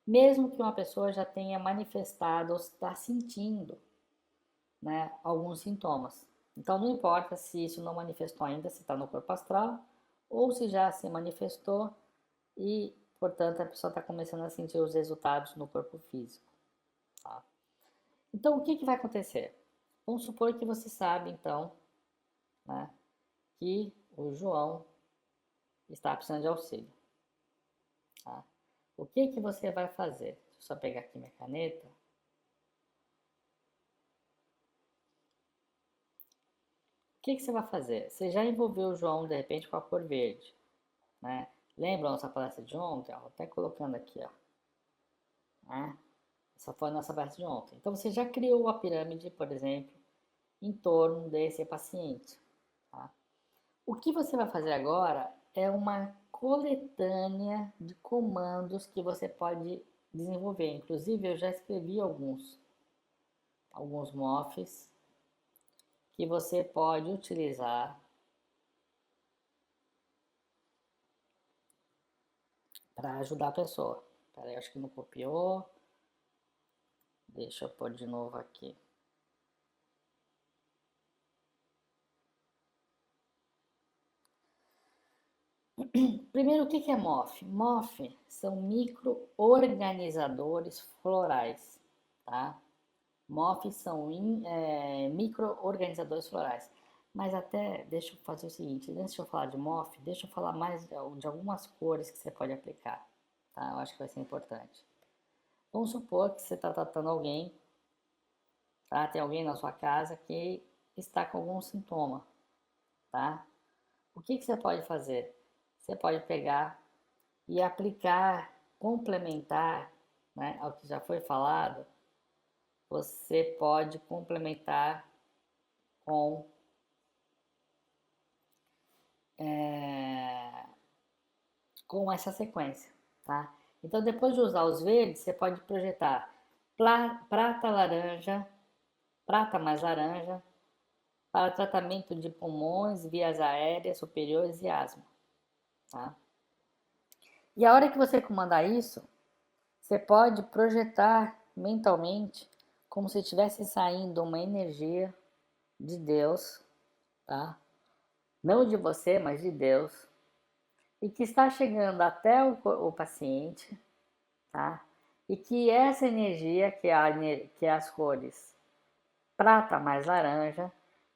mesmo que uma pessoa já tenha manifestado ou está sentindo, né, alguns sintomas. Então não importa se isso não manifestou ainda, se está no corpo astral, ou se já se manifestou e, portanto, a pessoa está começando a sentir os resultados no corpo físico. Tá? Então, o que vai acontecer? Vamos supor que você sabe, então, né, que o João está precisando de auxílio. Tá? O que você vai fazer? Deixa eu só pegar aqui minha caneta. O que você vai fazer? Você já envolveu o João, de repente, com a cor verde, né? Lembra a nossa palestra de ontem? Ó, até colocando aqui, ó. Né? Essa foi a nossa palestra de ontem. Então, você já criou a pirâmide, por exemplo, em torno desse paciente. Tá? O que você vai fazer agora é uma coletânea de comandos que você pode desenvolver. Inclusive, eu já escrevi alguns MOFs que você pode utilizar para ajudar a pessoa. Peraí, acho que não copiou. Deixa eu pôr de novo aqui. Primeiro, o que é MOF? MOF são micro-organizadores florais, tá? MOF são micro-organizadores florais. Mas até, deixa eu fazer o seguinte, antes de eu falar de MOF, deixa eu falar mais de algumas cores que você pode aplicar, tá? Eu acho que vai ser importante. Vamos supor que você está tratando alguém, tá? Tem alguém na sua casa que está com algum sintoma, tá? O que você pode fazer? Você pode pegar e aplicar, complementar, né, ao que já foi falado, você pode complementar com com essa sequência, tá? Então, depois de usar os verdes, você pode projetar prata laranja, prata mais laranja, para tratamento de pulmões, vias aéreas superiores e asma, tá? E a hora que você comandar isso, você pode projetar mentalmente como se estivesse saindo uma energia de Deus, tá? Não de você, mas de Deus, e que está chegando até o paciente, tá? E que essa energia, que é as cores prata mais laranja,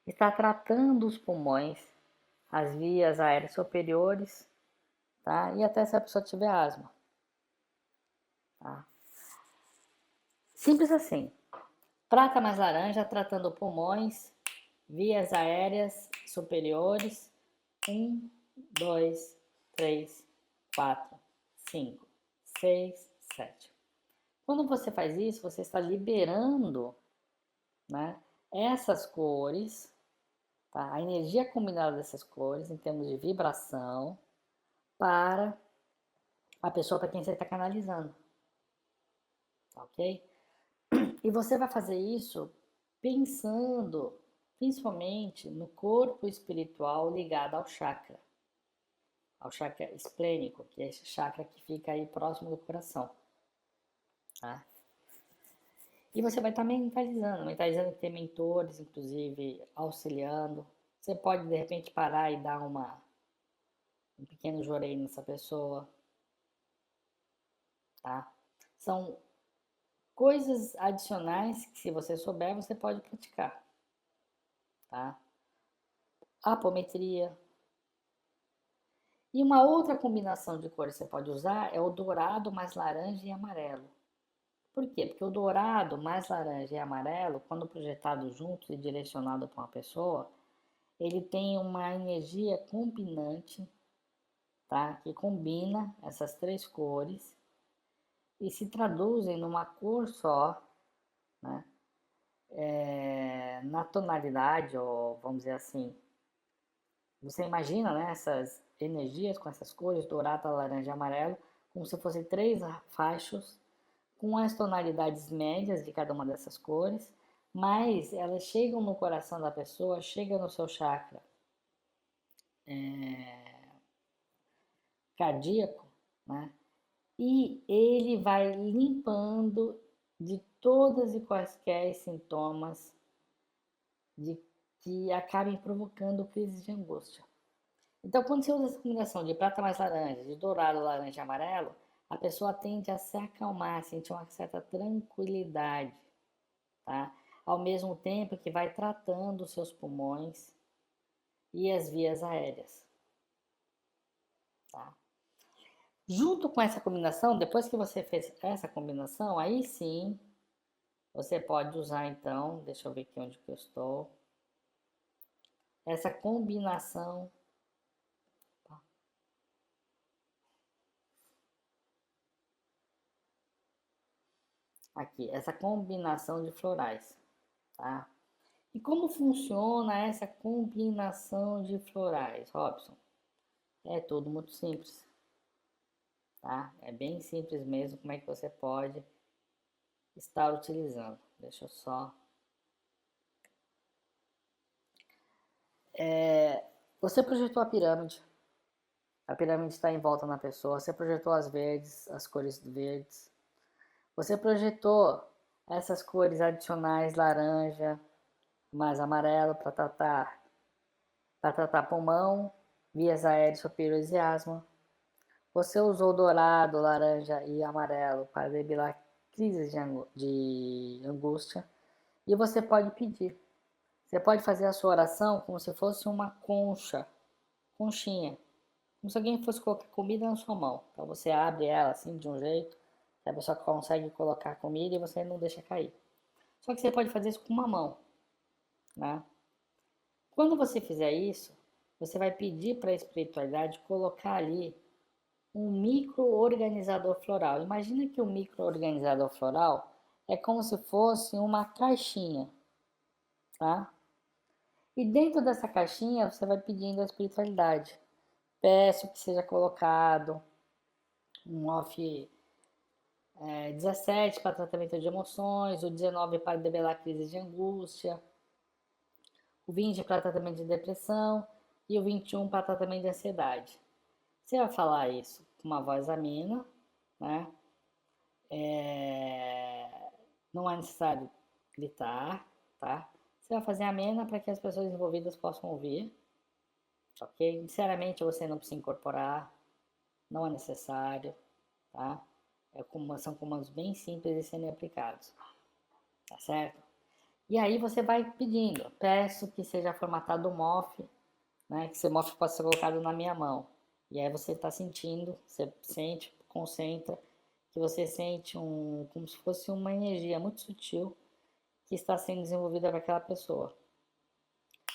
está tratando os pulmões, as vias aéreas superiores, tá? E até se a pessoa tiver asma, tá? Simples assim. Prata mais laranja tratando pulmões, vias aéreas superiores. 1, 2, 3, 4, 5, 6, 7. Quando você faz isso, você está liberando, né, essas cores, tá? A energia combinada dessas cores, em termos de vibração, para a pessoa para quem você está canalizando. Ok? E você vai fazer isso pensando principalmente no corpo espiritual ligado ao chakra esplênico, que é esse chakra que fica aí próximo do coração, tá? E você vai estar mentalizando que tem mentores, inclusive, auxiliando. Você pode, de repente, parar e dar um pequeno joreio nessa pessoa, tá? São coisas adicionais que, se você souber, você pode praticar, tá? Apometria. E uma outra combinação de cores que você pode usar é o dourado mais laranja e amarelo. Por quê? Porque o dourado mais laranja e amarelo, quando projetado juntos e direcionado para uma pessoa, ele tem uma energia combinante, tá? Que combina essas três cores e se traduzem numa cor só, né? Na tonalidade, ou vamos dizer assim, você imagina, né, essas energias com essas cores, dourado, laranja e amarelo, como se fossem três faixas com as tonalidades médias de cada uma dessas cores, mas elas chegam no coração da pessoa, chegam no seu chakra cardíaco, né? E ele vai limpando de todas e quaisquer sintomas de que acabem provocando crises de angústia. Então, quando você usa essa combinação de prata mais laranja, de dourado, laranja e amarelo, a pessoa tende a se acalmar, sentir uma certa tranquilidade, tá? Ao mesmo tempo que vai tratando os seus pulmões e as vias aéreas, tá? Junto com essa combinação, depois que você fez essa combinação, aí sim, você pode usar então, deixa eu ver aqui onde que eu estou, essa combinação, aqui, essa combinação de florais, tá? E como funciona essa combinação de florais, Robson? É tudo muito simples, tá? É bem simples mesmo como é que você pode estar utilizando. Deixa eu só... Você projetou a pirâmide está em volta na pessoa, você projetou as verdes, as cores verdes, você projetou essas cores adicionais, laranja, mais amarelo, para tratar pulmão, vias aéreas superiores e asma. Você usou dourado, laranja e amarelo para debilar crises de angústia. E você pode pedir. Você pode fazer a sua oração como se fosse uma conchinha. Como se alguém fosse colocar comida na sua mão. Então você abre ela assim de um jeito que a pessoa consegue colocar comida e você não deixa cair. Só que você pode fazer isso com uma mão, né? Quando você fizer isso, você vai pedir para a espiritualidade colocar ali um micro-organizador floral. Imagina que o micro-organizador floral é como se fosse uma caixinha, tá? E dentro dessa caixinha você vai pedindo a espiritualidade. Peço que seja colocado um off 17 para tratamento de emoções, o 19 para debelar crises de angústia, o 20 para tratamento de depressão e o 21 para tratamento de ansiedade. Você vai falar isso com uma voz amena, né? Não é necessário gritar, tá? Você vai fazer amena para que as pessoas envolvidas possam ouvir, ok? Sinceramente, você não precisa incorporar, não é necessário, tá? São comandos bem simples de serem aplicados, tá certo? E aí você vai pedindo, peço que seja formatado o MOF, né? Que esse MOF possa ser colocado na minha mão. E aí você está sentindo, você sente, concentra, que você sente como se fosse uma energia muito sutil que está sendo desenvolvida para aquela pessoa.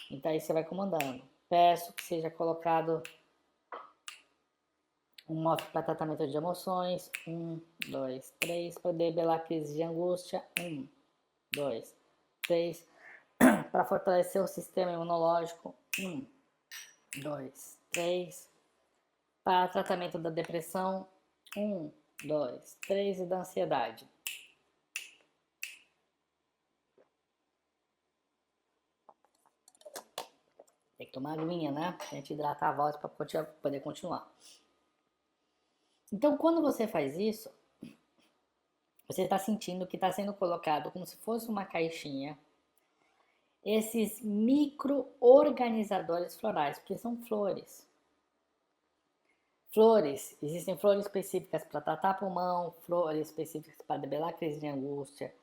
Então aí você vai comandando. Peço que seja colocado um MOF para tratamento de emoções. 1, 2, 3. Para debelar crise de angústia. 1, 2, 3. Para fortalecer o sistema imunológico. 1, 2, 3. Para tratamento da depressão. 1, 2, 3. E da ansiedade. Tem que tomar aguinha, né? Pra gente hidratar a voz para poder continuar. Então, quando você faz isso, você está sentindo que está sendo colocado como se fosse uma caixinha esses micro-organizadores florais, porque são flores. Flores, existem flores específicas para tratar pulmão, flores específicas para debelar crise de angústia,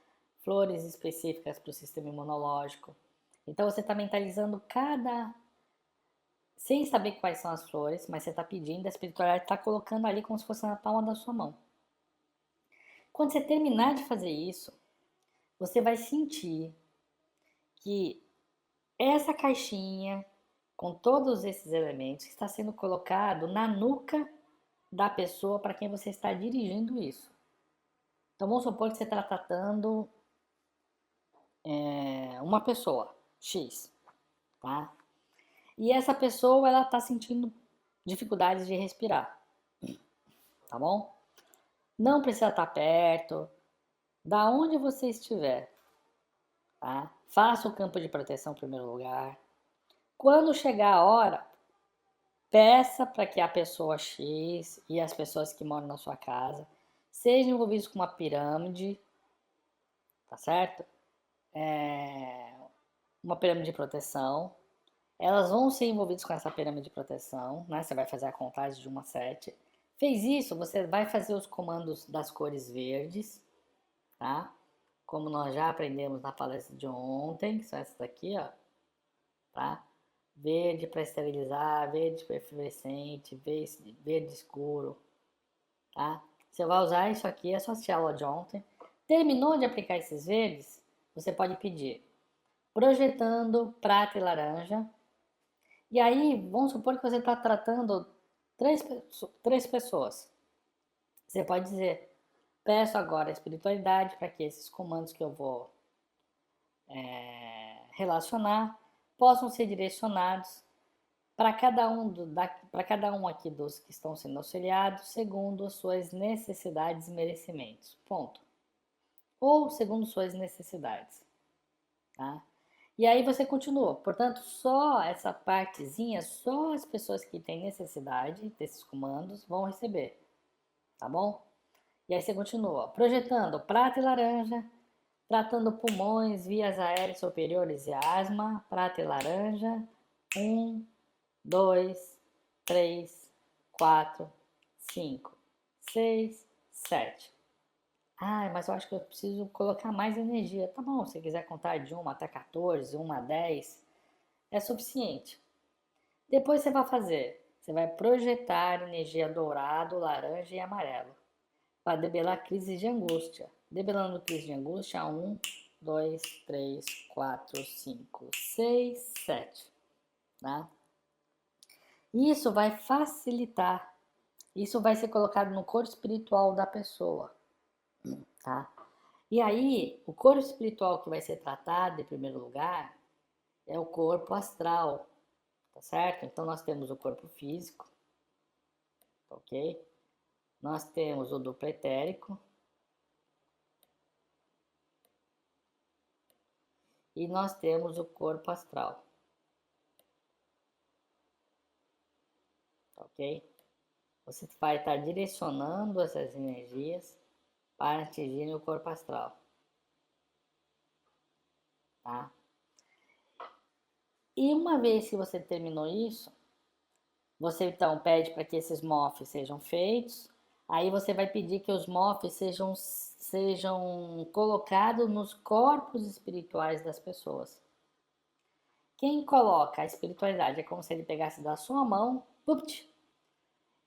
flores específicas para o sistema imunológico. Então você está mentalizando sem saber quais são as flores, mas você está pedindo, a espiritualidade está colocando ali como se fosse na palma da sua mão. Quando você terminar de fazer isso, você vai sentir que essa caixinha com todos esses elementos está sendo colocado na nuca da pessoa para quem você está dirigindo isso. Então vamos supor que você está tratando uma pessoa X, tá? E essa pessoa ela está sentindo dificuldades de respirar, tá bom? Não precisa estar perto, da onde você estiver, tá? Faça o campo de proteção em primeiro lugar. Quando chegar a hora, peça para que a pessoa X e as pessoas que moram na sua casa sejam envolvidos com uma pirâmide, tá certo? Uma pirâmide de proteção. Elas vão ser envolvidas com essa pirâmide de proteção, né? Você vai fazer a contagem de 1 a 7. Fez isso, você vai fazer os comandos das cores verdes, tá? Como nós já aprendemos na palestra de ontem, que são essas daqui, ó, tá? Verde para esterilizar, verde fluorescente, verde escuro, tá? Você vai usar isso aqui, essa sua aula de ontem. Terminou de aplicar esses verdes, você pode pedir projetando prata e laranja. E aí, vamos supor que você está tratando três pessoas. Você pode dizer, peço agora a espiritualidade para que esses comandos que eu vou relacionar possam ser direcionados para cada um aqui dos que estão sendo auxiliados segundo as suas necessidades e merecimentos. Ponto. Ou segundo suas necessidades. Tá? E aí você continua. Portanto, só essa partezinha, só as pessoas que têm necessidade desses comandos vão receber. Tá bom? E aí você continua. Projetando prata e laranja, tratando pulmões, vias aéreas superiores e asma, prata e laranja. 1, 2, 3, 4, 5, 6, 7. Ah, mas eu acho que eu preciso colocar mais energia. Tá bom, se você quiser contar de 1 até 14, 1 a 10, é suficiente. Depois você vai projetar energia dourado, laranja e amarelo para debelar crises de angústia. Debelando crise de angústia, 1, 2, 3, 4, 5, 6, 7. Tá? Isso vai facilitar. Isso vai ser colocado no corpo espiritual da pessoa. Tá? E aí, o corpo espiritual que vai ser tratado em primeiro lugar é o corpo astral, tá certo? Então nós temos o corpo físico, ok? Nós temos o duplo etérico e nós temos o corpo astral, ok? Você vai estar direcionando essas energias para atingir o corpo astral, tá? E uma vez que você terminou isso, você então pede para que esses MOFs sejam feitos. Aí você vai pedir que os MOFs sejam colocados nos corpos espirituais das pessoas. Quem coloca a espiritualidade é como se ele pegasse da sua mão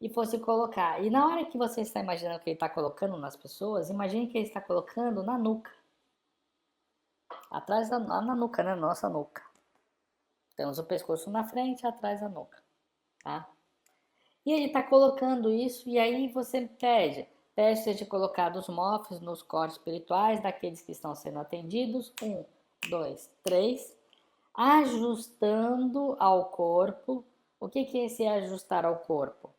e fosse colocar. E na hora que você está imaginando que ele está colocando nas pessoas, imagine que ele está colocando na nuca. Atrás na nuca, né? Nossa nuca. Temos o pescoço na frente e atrás da nuca. Tá? E ele está colocando isso e aí você pede seja colocado os MOFs nos corpos espirituais daqueles que estão sendo atendidos. 1, 2, 3. Ajustando ao corpo. O que é esse ajustar ao corpo?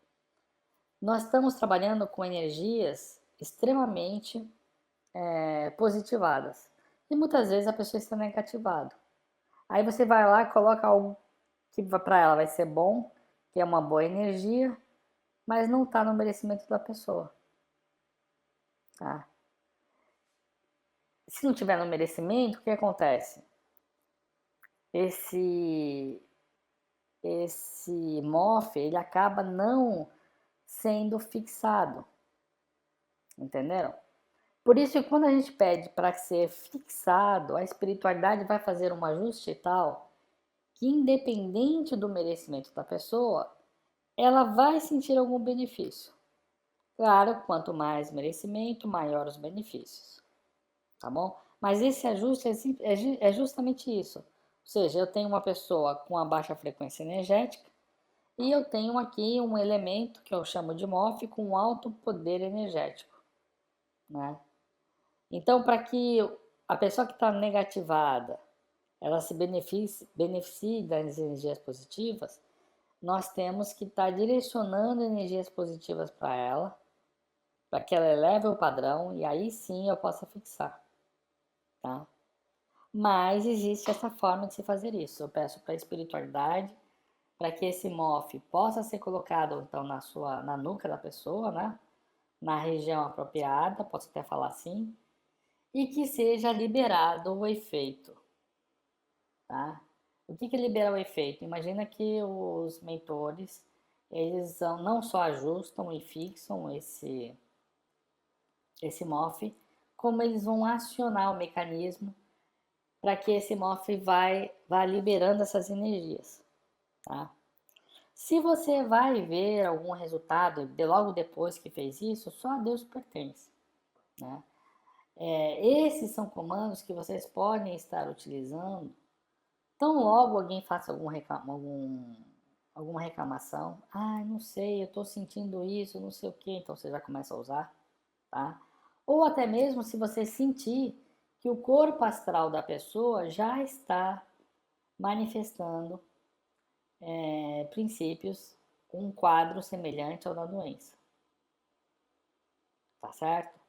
Nós estamos trabalhando com energias extremamente positivadas. E muitas vezes a pessoa está negativada. Aí você vai lá e coloca algo que para ela vai ser bom, que é uma boa energia, mas não está no merecimento da pessoa, tá? Se não tiver no merecimento, o que acontece? Esse MOF, ele acaba não sendo fixado, entenderam? Por isso que quando a gente pede para ser fixado, a espiritualidade vai fazer um ajuste e tal, que independente do merecimento da pessoa, ela vai sentir algum benefício. Claro, quanto mais merecimento, maior os benefícios, tá bom? Mas esse ajuste é justamente isso. Ou seja, eu tenho uma pessoa com uma baixa frequência energética e eu tenho aqui um elemento que eu chamo de MOF com alto poder energético, né? Então, para que a pessoa que está negativada, ela se beneficie das energias positivas, nós temos que estar direcionando energias positivas para ela, para que ela eleve o padrão e aí sim eu possa fixar, tá? Mas existe essa forma de se fazer isso. Eu peço para a espiritualidade, para que esse MOF possa ser colocado então na nuca da pessoa, né? Na região apropriada, posso até falar assim, e que seja liberado o efeito, tá? O que libera o efeito? Imagina que os mentores, eles não só ajustam e fixam esse MOF, como eles vão acionar o mecanismo para que esse MOF vá liberando essas energias, tá? Se você vai ver algum resultado logo depois que fez isso, só a Deus pertence, né? Esses são comandos que vocês podem estar utilizando. Então, logo alguém faça alguma reclamação, não sei, eu estou sentindo isso, não sei o que, então você já começa a usar, tá? Ou até mesmo se você sentir que o corpo astral da pessoa já está manifestando princípios, um quadro semelhante ao da doença, tá certo?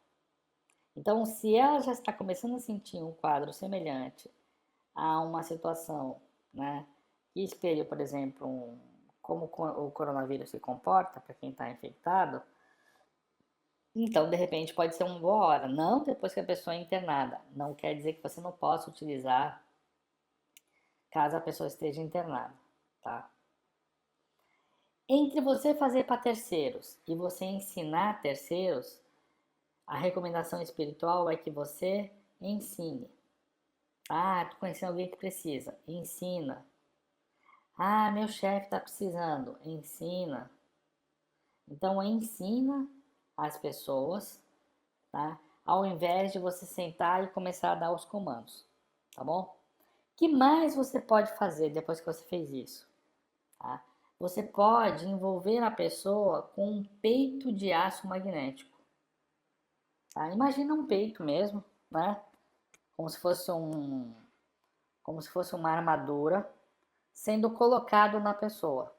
Então, se ela já está começando a sentir um quadro semelhante a uma situação, né, que espelha, por exemplo, como o coronavírus se comporta para quem está infectado, então, de repente, pode ser uma boa hora. Não depois que a pessoa é internada. Não quer dizer que você não possa utilizar caso a pessoa esteja internada, tá? Entre você fazer para terceiros e você ensinar terceiros, a recomendação espiritual é que você ensine. Tô conhecendo alguém que precisa. Ensina. Meu chefe está precisando. Ensina. Então, ensina as pessoas, tá? Ao invés de você sentar e começar a dar os comandos, tá bom? O que mais você pode fazer depois que você fez isso? Tá? Você pode envolver a pessoa com um peito de aço magnético. Tá? Imagina um peito mesmo, né? Como se fosse uma armadura sendo colocado na pessoa,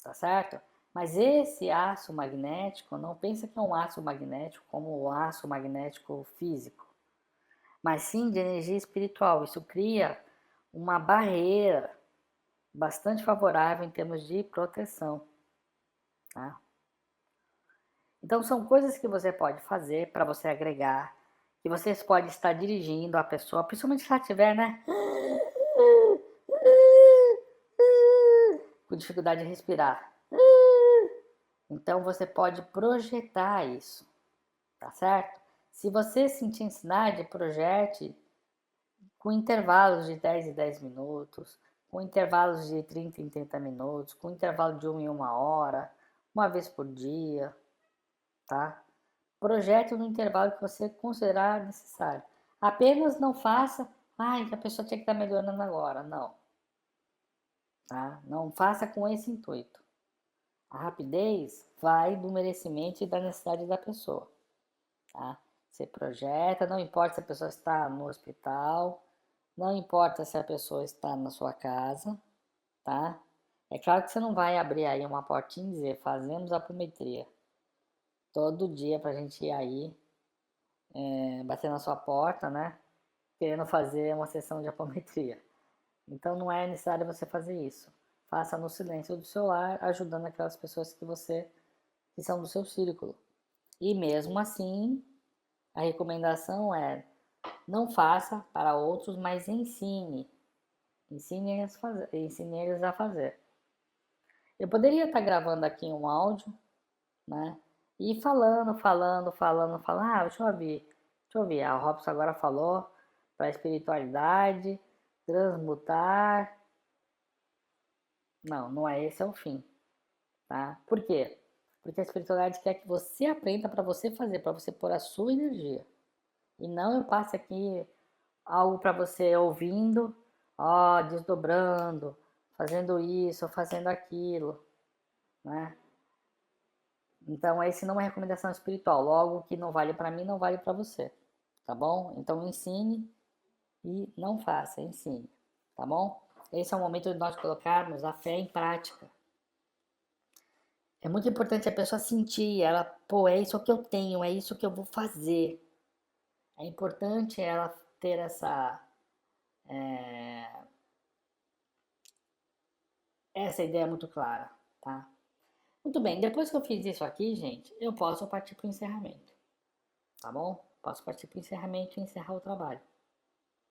tá certo? Mas esse aço magnético, não pensa que é um aço magnético como o aço magnético físico, mas sim de energia espiritual. Isso cria uma barreira bastante favorável em termos de proteção, tá? Então são coisas que você pode fazer para você agregar, que você pode estar dirigindo a pessoa, principalmente se ela tiver, né, com dificuldade de respirar. Então você pode projetar isso, tá certo? Se você sentir ansiedade, projete com intervalos de 10 em 10 minutos, com intervalos de 30 em 30 minutos, com intervalo de 1 em 1 hora, uma vez por dia, tá? Projete no intervalo que você considerar necessário. Apenas não faça, que a pessoa tinha que estar melhorando agora. Não, tá? Não faça com esse intuito. A rapidez vai do merecimento e da necessidade da pessoa, tá? Você projeta, não importa se a pessoa está no hospital, não importa se a pessoa está na sua casa, tá? É claro que você não vai abrir aí uma portinha e dizer, fazemos apometria todo dia pra gente ir aí, bater na sua porta, né? Querendo fazer uma sessão de apometria. Então não é necessário você fazer isso. Faça no silêncio do seu lar, ajudando aquelas pessoas que são do seu círculo. E mesmo assim, a recomendação é não faça para outros, mas ensine. Ensine eles a fazer. Eu poderia estar gravando aqui um áudio, né? E falando. Ah, deixa eu ouvir. A Robson agora falou para a espiritualidade, transmutar. Não, não é esse é o fim, tá? Por quê? Porque a espiritualidade quer que você aprenda para você fazer, para você pôr a sua energia. E não eu passe aqui algo para você ouvindo, ó, desdobrando, fazendo isso, fazendo aquilo, né? Então, esse não é uma recomendação espiritual. Logo, que não vale para mim, não vale para você. Tá bom? Então, ensine e não faça, ensine. Tá bom? Esse é o momento de nós colocarmos a fé em prática. É muito importante a pessoa sentir, ela, pô, é isso que eu tenho, é isso que eu vou fazer. É importante ela ter essa ideia muito clara, tá? Muito bem, depois que eu fiz isso aqui, gente, eu posso partir para o encerramento, tá bom? Posso partir para o encerramento e encerrar o trabalho,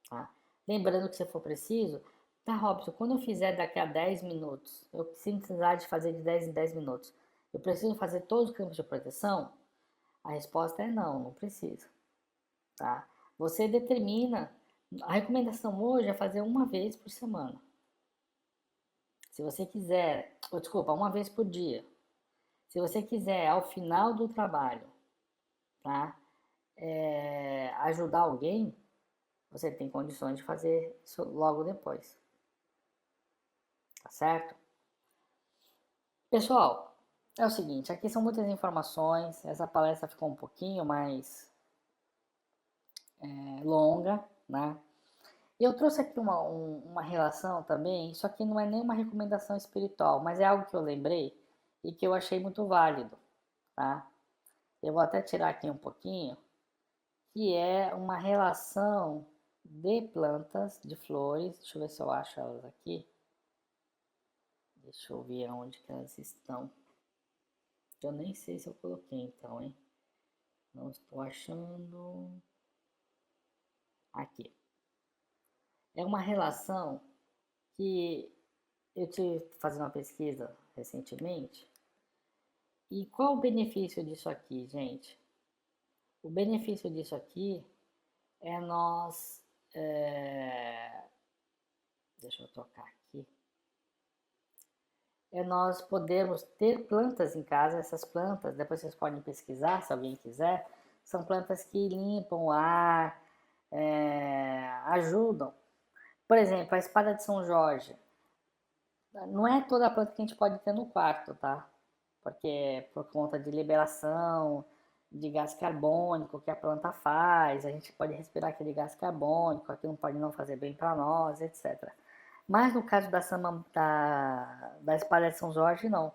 tá? Lembrando que se for preciso, tá, Robson, quando eu fizer daqui a 10 minutos, eu precisar de fazer de 10 em 10 minutos, eu preciso fazer todos os campos de proteção? A resposta é não, não precisa, tá? Você determina, a recomendação hoje é fazer uma vez por semana. Se você quiser, desculpa, uma vez por dia. Se você quiser, ao final do trabalho, tá? Ajudar alguém, você tem condições de fazer isso logo depois. Tá certo? Pessoal, é o seguinte, aqui são muitas informações, essa palestra ficou um pouquinho mais longa, né? Eu trouxe aqui uma relação também, isso aqui não é nenhuma recomendação espiritual, mas é algo que eu lembrei e que eu achei muito válido, tá? Eu vou até tirar aqui um pouquinho, que é uma relação de plantas, de flores. Deixa eu ver se eu acho elas aqui. Deixa eu ver onde que elas estão. Eu nem sei se eu coloquei então, hein? Não estou achando. Aqui. É uma relação que eu tive fazendo uma pesquisa recentemente. E qual o benefício disso aqui, gente? O benefício disso aqui é nós. Deixa eu tocar aqui. É nós podermos ter plantas em casa. Essas plantas, depois vocês podem pesquisar se alguém quiser, são plantas que limpam o ar, ajudam. Por exemplo, a espada de São Jorge. Não é toda a planta que a gente pode ter no quarto, tá? Porque por conta de liberação de gás carbônico que a planta faz, a gente pode respirar aquele gás carbônico, aquilo pode não fazer bem para nós, etc. Mas no caso da espada de São Jorge, não.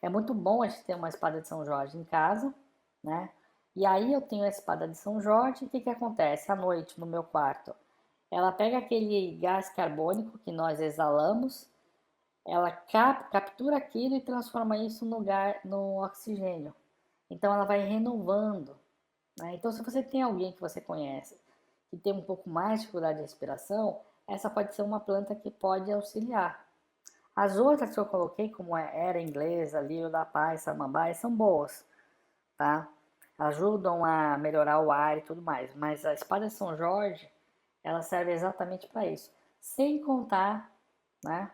É muito bom a gente ter uma espada de São Jorge em casa, né? E aí eu tenho a espada de São Jorge, e o que acontece à noite no meu quarto? Ela pega aquele gás carbônico que nós exalamos, ela captura aquilo e transforma isso no oxigênio. Então ela vai renovando, né? Então se você tem alguém que você conhece que tem um pouco mais de dificuldade de respiração, essa pode ser uma planta que pode auxiliar. As outras que eu coloquei, como era inglesa, lírio da paz, samambaia, são boas, tá? Ajudam a melhorar o ar e tudo mais. Mas a espada de São Jorge, ela serve exatamente para isso. Sem contar, né?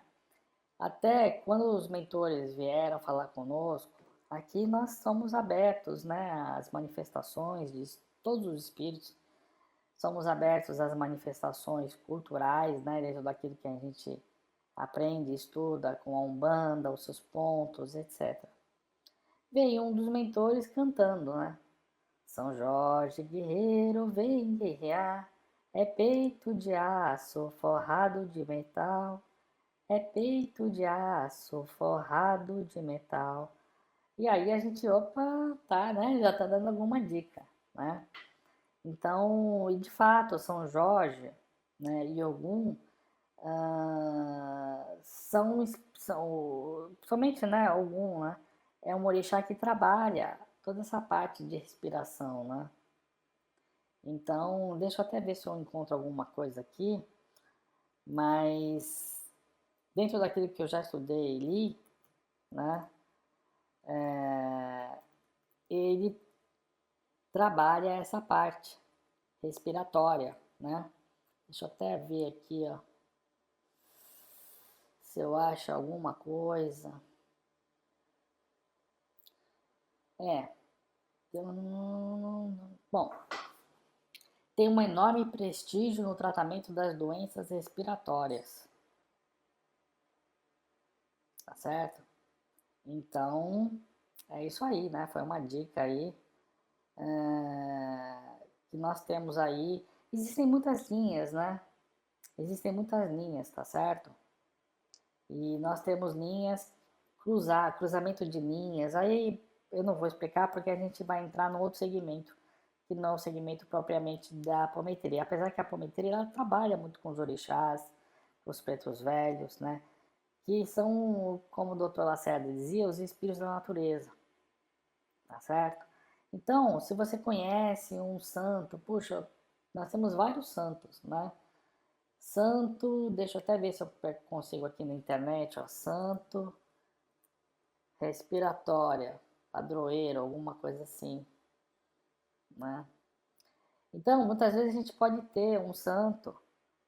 Até quando os mentores vieram falar conosco, aqui nós somos abertos, né? Às manifestações de todos os espíritos. Somos abertos às manifestações culturais, né? Dentro daquilo que a gente aprende, estuda com a Umbanda, os seus pontos, etc. Veio um dos mentores cantando, né? São Jorge guerreiro vem guerrear, é peito de aço forrado de metal, é peito de aço forrado de metal. E aí a gente, opa, tá, né? Já tá dando alguma dica, né? Então, e de fato, São Jorge, né, e Ogum são somente, né, algum, né, é um orixá que trabalha toda essa parte de respiração, né? Então, deixa eu até ver se eu encontro alguma coisa aqui, mas dentro daquilo que eu já estudei e li, né, ele trabalha essa parte respiratória, né? Deixa eu até ver aqui, ó, se eu acho alguma coisa. Bom, tem um enorme prestígio no tratamento das doenças respiratórias, tá certo? Então, é isso aí, né? Foi uma dica aí que nós temos aí. Existem muitas linhas, né? Existem muitas linhas, tá certo? E nós temos linhas, cruzamento de linhas. Aí eu não vou explicar porque a gente vai entrar no outro segmento, que não é o segmento propriamente da apometria. Apesar que a apometria ela trabalha muito com os orixás, os pretos velhos, né? Que são, como o Dr. Lacerda dizia, os espíritos da natureza, tá certo? Então, se você conhece um santo, puxa, nós temos vários santos, né? Santo, deixa eu até ver se eu consigo aqui na internet, ó, santo respiratória, padroeiro, alguma coisa assim, né? Então, muitas vezes a gente pode ter um santo,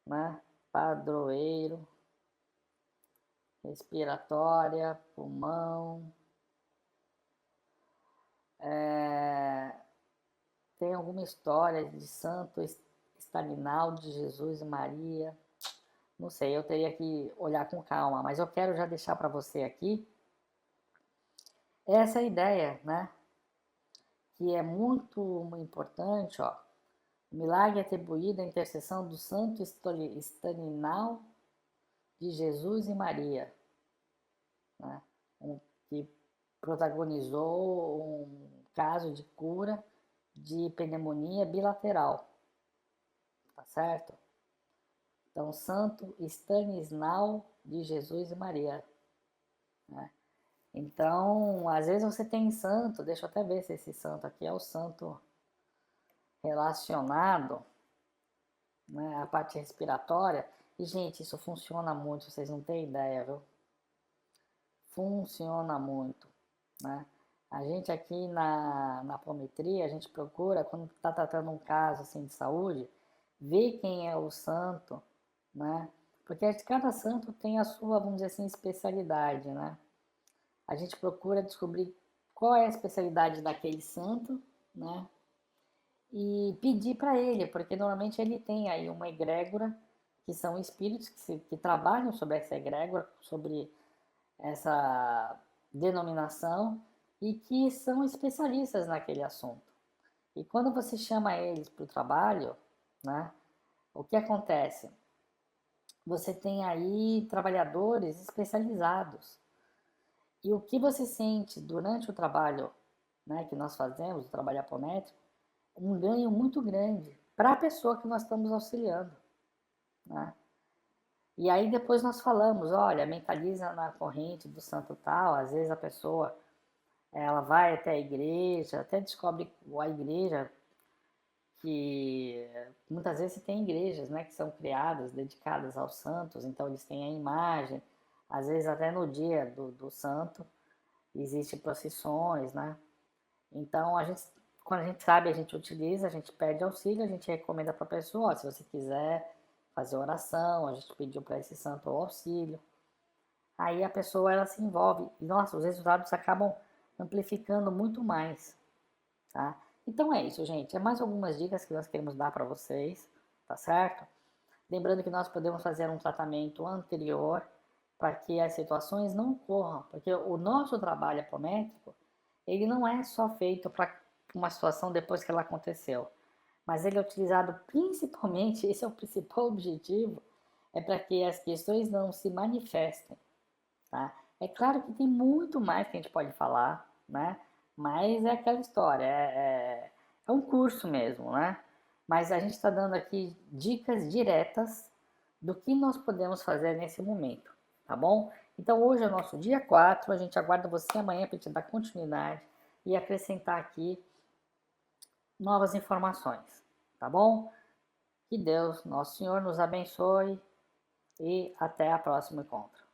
né? Padroeiro, respiratória, pulmão, tem alguma história de santo Estalinal de Jesus e Maria, não sei, eu teria que olhar com calma, mas eu quero já deixar para você aqui essa ideia, né? Que é muito importante, ó. O milagre atribuído à intercessão do santo Estalinal de Jesus e Maria, né? Que protagonizou um caso de cura de pneumonia bilateral, tá certo? Então, Santo Stanislau de Jesus e Maria, né? Então, às vezes você tem santo, deixa eu até ver se esse santo aqui é o santo relacionado, né, à parte respiratória. E, gente, isso funciona muito, vocês não têm ideia, viu? Funciona muito, né? A gente aqui na apometria, a gente procura, quando está tratando um caso assim de saúde, ver quem é o santo, né? Porque cada santo tem a sua, vamos dizer assim, especialidade, né? A gente procura descobrir qual é a especialidade daquele santo, né? E pedir para ele, porque normalmente ele tem aí uma egrégora, que são espíritos que trabalham sobre essa egrégora, sobre essa denominação e que são especialistas naquele assunto. E quando você chama eles para o trabalho, né, o que acontece? Você tem aí trabalhadores especializados. E o que você sente durante o trabalho, né, que nós fazemos, o trabalho apométrico, um ganho muito grande para a pessoa que nós estamos auxiliando, né? E aí depois nós falamos, olha, mentaliza na corrente do santo tal, às vezes a pessoa ela vai até a igreja, até descobre a igreja, que muitas vezes tem igrejas, né, que são criadas, dedicadas aos santos, então eles têm a imagem, às vezes até no dia do santo, existem procissões, né? Então a gente, quando a gente sabe, a gente utiliza, a gente pede auxílio, a gente recomenda para a pessoa, ó, se você quiser fazer oração, a gente pediu para esse santo o auxílio. Aí a pessoa ela se envolve e nossa, os resultados acabam amplificando muito mais, tá? Então é isso, gente. É mais algumas dicas que nós queremos dar para vocês, tá certo? Lembrando que nós podemos fazer um tratamento anterior para que as situações não ocorram, porque o nosso trabalho apométrico, ele não é só feito para uma situação depois que ela aconteceu, mas ele é utilizado principalmente, esse é o principal objetivo, é para que as questões não se manifestem, tá? É claro que tem muito mais que a gente pode falar, né? Mas é aquela história, é um curso mesmo, né? Mas a gente está dando aqui dicas diretas, do que nós podemos fazer nesse momento, tá bom? Então hoje é o nosso dia 4, a gente aguarda você amanhã para te dar continuidade e acrescentar aqui novas informações, tá bom? Que Deus, nosso Senhor, nos abençoe e até a próxima encontro.